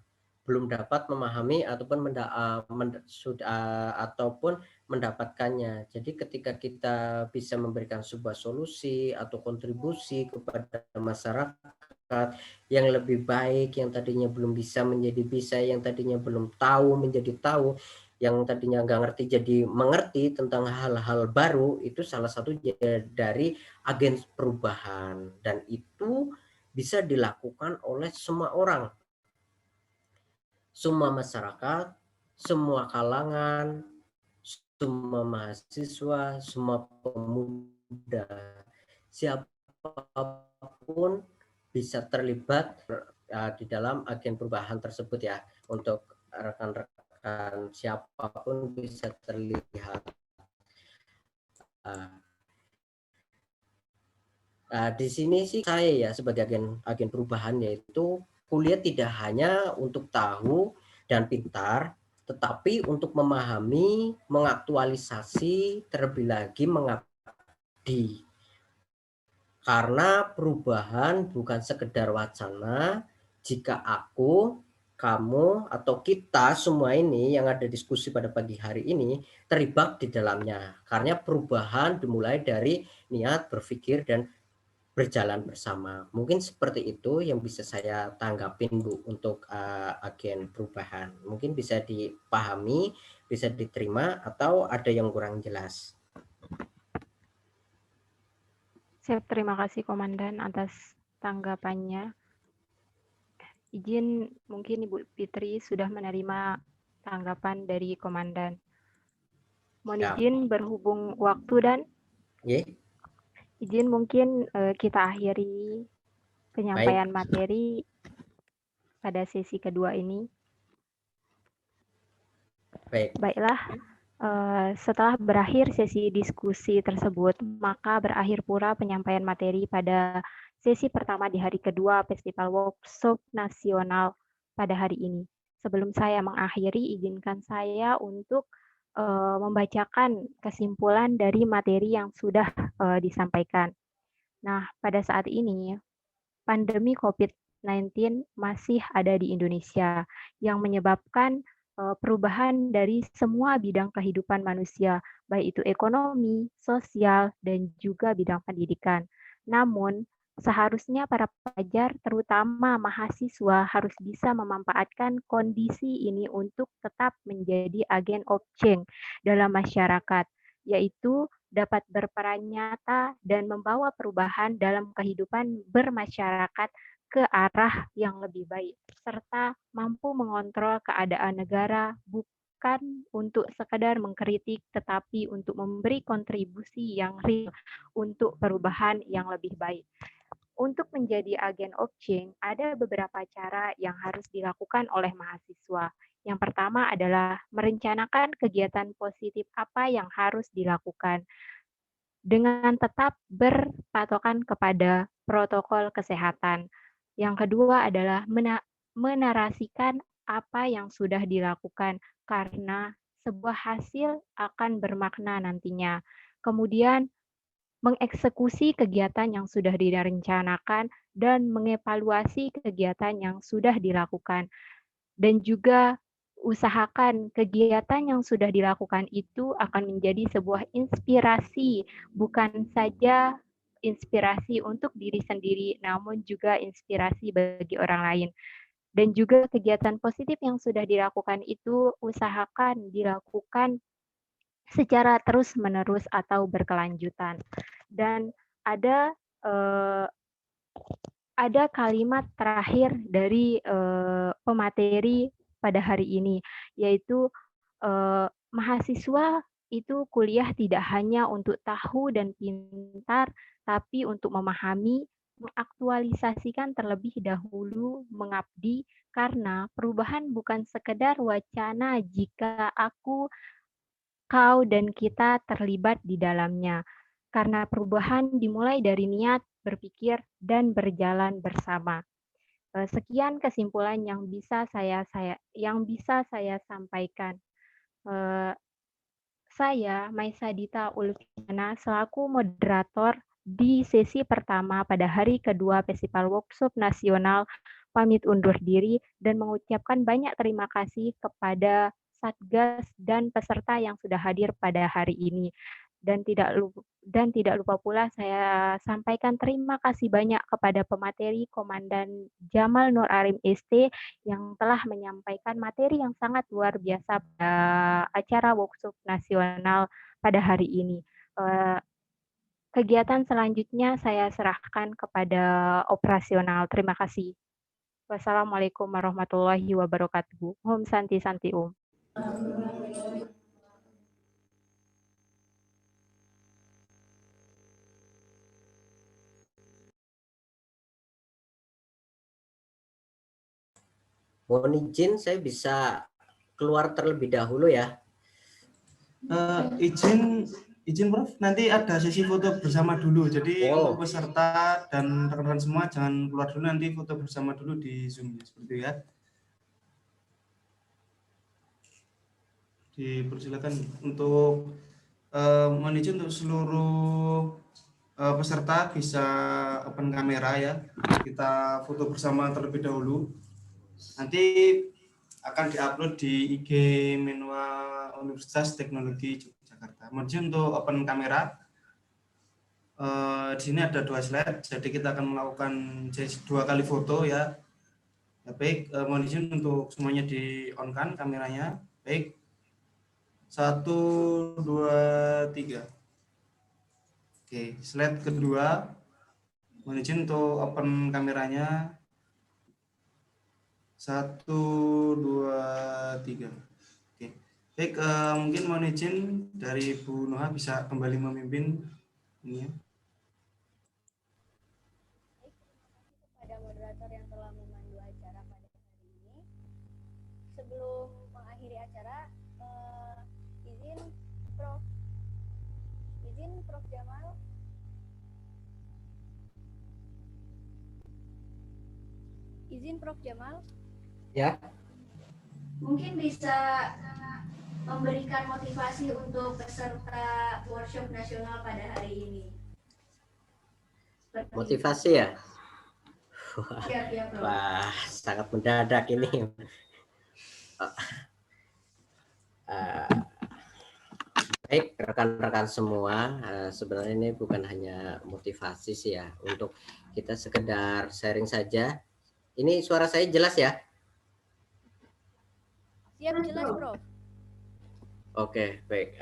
belum dapat memahami ataupun mendapatkannya. Jadi ketika kita bisa memberikan sebuah solusi atau kontribusi kepada masyarakat yang lebih baik, yang tadinya belum bisa menjadi bisa, yang tadinya belum tahu menjadi tahu, yang tadinya nggak ngerti jadi mengerti tentang hal-hal baru, itu salah satu dari agen perubahan, dan itu bisa dilakukan oleh semua orang, semua masyarakat, semua kalangan, semua mahasiswa, semua pemuda, siapapun bisa terlibat di dalam agen perubahan tersebut ya. Untuk rekan-rekan siapapun bisa terlihat. Di sini sih saya ya sebagai agen perubahan, yaitu kuliah tidak hanya untuk tahu dan pintar, tetapi untuk memahami, mengaktualisasi, terlebih lagi mengabdi. Karena perubahan bukan sekedar wacana, jika aku, kamu, atau kita semua ini yang ada diskusi pada pagi hari ini terlibat di dalamnya. Karena perubahan dimulai dari niat, berpikir, dan berjalan bersama. Mungkin seperti itu yang bisa saya tanggapin, Bu, untuk agen perubahan. Mungkin bisa dipahami, bisa diterima, atau ada yang kurang jelas. Siap, terima kasih Komandan atas tanggapannya. Izin mungkin Ibu Fitri sudah menerima tanggapan dari Komandan. Mohon izin berhubung waktu dan izin mungkin kita akhiri penyampaian materi pada sesi kedua ini. Baiklah, setelah berakhir sesi diskusi tersebut, maka berakhir pula penyampaian materi pada sesi pertama di hari kedua Festival Workshop Nasional pada hari ini. Sebelum saya mengakhiri, izinkan saya untuk membacakan kesimpulan dari materi yang sudah disampaikan. Nah, pada saat ini, pandemi COVID-19 masih ada di Indonesia yang menyebabkan perubahan dari semua bidang kehidupan manusia, baik itu ekonomi, sosial, dan juga bidang pendidikan. Namun, seharusnya para pelajar, terutama mahasiswa, harus bisa memanfaatkan kondisi ini untuk tetap menjadi agen of change dalam masyarakat, yaitu dapat berperan nyata dan membawa perubahan dalam kehidupan bermasyarakat ke arah yang lebih baik, serta mampu mengontrol keadaan negara bukan untuk sekedar mengkritik, tetapi untuk memberi kontribusi yang real untuk perubahan yang lebih baik. Untuk menjadi agen of change, ada beberapa cara yang harus dilakukan oleh mahasiswa. Yang pertama adalah merencanakan kegiatan positif apa yang harus dilakukan dengan tetap berpatokan kepada protokol kesehatan. Yang kedua adalah menarasikan apa yang sudah dilakukan karena sebuah hasil akan bermakna nantinya. Kemudian mengeksekusi kegiatan yang sudah direncanakan dan mengevaluasi kegiatan yang sudah dilakukan. Dan juga usahakan kegiatan yang sudah dilakukan itu akan menjadi sebuah inspirasi, bukan saja inspirasi untuk diri sendiri, namun juga inspirasi bagi orang lain. Dan juga kegiatan positif yang sudah dilakukan itu usahakan dilakukan secara terus-menerus atau berkelanjutan. Dan ada kalimat terakhir dari pemateri pada hari ini, yaitu mahasiswa itu kuliah tidak hanya untuk tahu dan pintar, tapi untuk memahami, mengaktualisasikan terlebih dahulu, mengabdi, karena perubahan bukan sekedar wacana jika aku, kau, dan kita terlibat di dalamnya. Karena perubahan dimulai dari niat, berpikir, dan berjalan bersama. Sekian kesimpulan yang bisa saya sampaikan. Saya, Maisa Dita Ulfiana, selaku moderator di sesi pertama pada hari kedua Festival Workshop Nasional, pamit undur diri dan mengucapkan banyak terima kasih kepada Satgas dan peserta yang sudah hadir pada hari ini. Dan tidak lupa pula saya sampaikan terima kasih banyak kepada pemateri Komandan Jamal Nur Arim ST yang telah menyampaikan materi yang sangat luar biasa pada acara workshop nasional pada hari ini. Kegiatan selanjutnya saya serahkan kepada operasional. Terima kasih. Wassalamualaikum warahmatullahi wabarakatuh. Om Santi Santi Om. Mohon izin, saya bisa keluar terlebih dahulu ya. Izin Prof, nanti ada sesi foto bersama dulu. Jadi untuk peserta dan rekan-rekan semua jangan keluar dulu, nanti foto bersama dulu di Zoom seperti itu ya. Dipersilakan untuk mohon izin untuk seluruh peserta bisa open kamera ya. Kita foto bersama terlebih dahulu. Nanti akan diupload di IG Menwa Universitas Teknologi Yogyakarta. Mohon izin untuk open kamera. Di sini ada 2 slide, jadi kita akan melakukan 2 kali foto ya. Baik, mohon izin untuk semuanya di on kan kameranya. Baik, 1, 2, 3. Oke, slide kedua. Mohon izin untuk open kameranya. 1, 2, 3. Oke. Baik, mungkin mohon izin dari Bu Noha bisa kembali memimpin ini ya. Baik, terima kasih kepada moderator yang telah memandu acara pada hari ini. Sebelum mengakhiri acara, izin Prof Jamal. Izin Prof Jamal. Ya. Mungkin bisa memberikan motivasi untuk peserta workshop nasional pada hari ini. Motivasi ya? Wah, sangat mendadak ini. Baik, rekan-rekan semua, sebenarnya ini bukan hanya motivasi sih ya, untuk kita sekedar sharing saja. Ini suara saya jelas ya? Siap, jelas Prof. Oke, baik.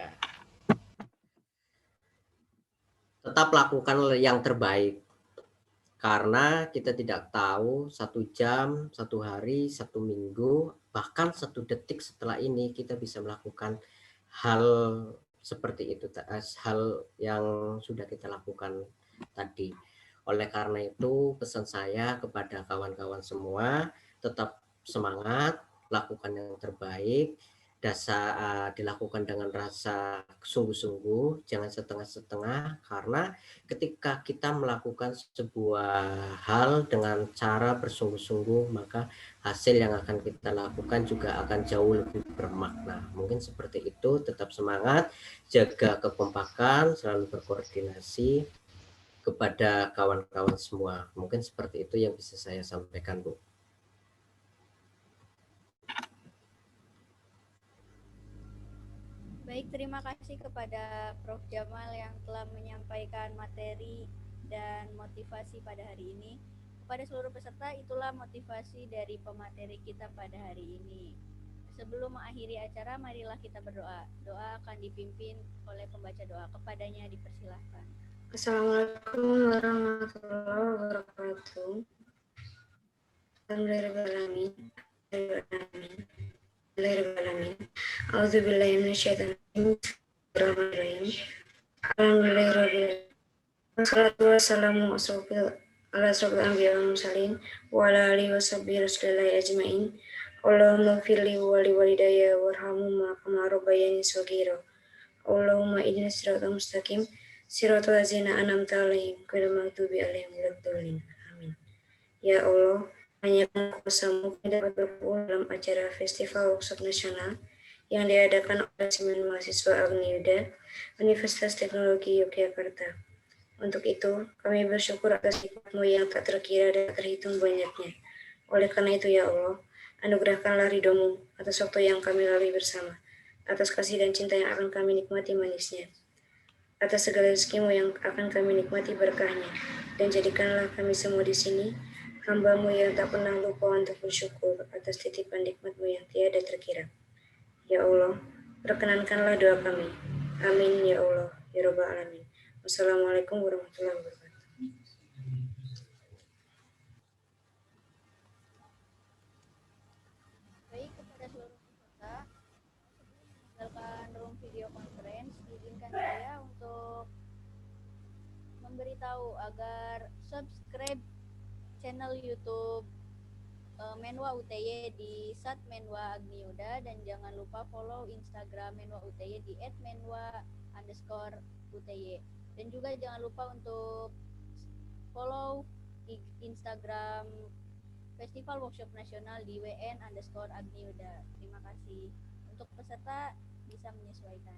Tetap lakukan yang terbaik, karena kita tidak tahu 1 jam, 1 hari, 1 minggu, bahkan 1 detik setelah ini kita bisa melakukan hal seperti itu, hal yang sudah kita lakukan tadi. Oleh karena itu pesan saya kepada kawan-kawan semua, tetap semangat, lakukan yang terbaik, dilakukan dengan rasa sungguh-sungguh, jangan setengah-setengah, karena ketika kita melakukan sebuah hal dengan cara bersungguh-sungguh, maka hasil yang akan kita lakukan juga akan jauh lebih bermakna. Mungkin seperti itu, tetap semangat, jaga kekompakan, selalu berkoordinasi kepada kawan-kawan semua. Mungkin seperti itu yang bisa saya sampaikan, Bu. Baik, terima kasih kepada Prof Jamal yang telah menyampaikan materi dan motivasi pada hari ini. Kepada seluruh peserta, itulah motivasi dari pemateri kita pada hari ini. Sebelum mengakhiri acara, marilah kita berdoa. Doa akan dipimpin oleh pembaca doa. Kepadanya dipersilahkan. Assalamualaikum warahmatullahi wabarakatuh. Alhamdulillahirrahmanirrahim. Alhamdulillahirrahmanirrahim. A'udzubillahi minasyaitonirrajim. Alhamdulillahirrahmanirrahim. Wassalatu wassalamu ala asrofil anbiya wal mursalin wa ala alihi washabbihi rasulillahi ajmain. Allahumma firli wa li walidayya warhamhuma kama rabbayani shaghira. Allahumma ihdinas siratal mustaqim. Siratal ladzina an'amta 'alaihim ghairil maghdubi 'alaihim waladdallin. Amin. Ya Allah, hanya kuasamu dapat berkumpul dalam acara Festival Workshop Nasional yang diadakan oleh Simen Mahasiswa Agni Yuda Universitas Teknologi Yogyakarta. Untuk itu, kami bersyukur atas nikmat-Mu yang tak terkira dan tak terhitung banyaknya. Oleh karena itu ya Allah, anugerahkanlah ridho-Mu atas waktu yang kami lalui bersama, atas kasih dan cinta yang akan kami nikmati manisnya, atas segala rezeki-Mu yang akan kami nikmati berkahnya, dan jadikanlah kami semua di sini hamba-Mu yang tak pernah lupa untuk bersyukur atas titipan nikmat-Mu yang tiada terkira. Ya Allah, perkenankanlah doa kami. Amin ya Allah, ya Rabbal Alamin. Wassalamualaikum warahmatullahi wabarakatuh. Baik, kepada seluruh peserta, sebelum meninggalkan room video conference, izinkan saya untuk memberitahu agar subscribe channel YouTube Menwa UTY di @menwa Agniuda, dan jangan lupa follow Instagram Menwa UTY di @menwa_UTY, dan juga jangan lupa untuk follow Instagram Festival Workshop Nasional di WN_Agniuda. Terima kasih. Untuk peserta bisa menyesuaikan.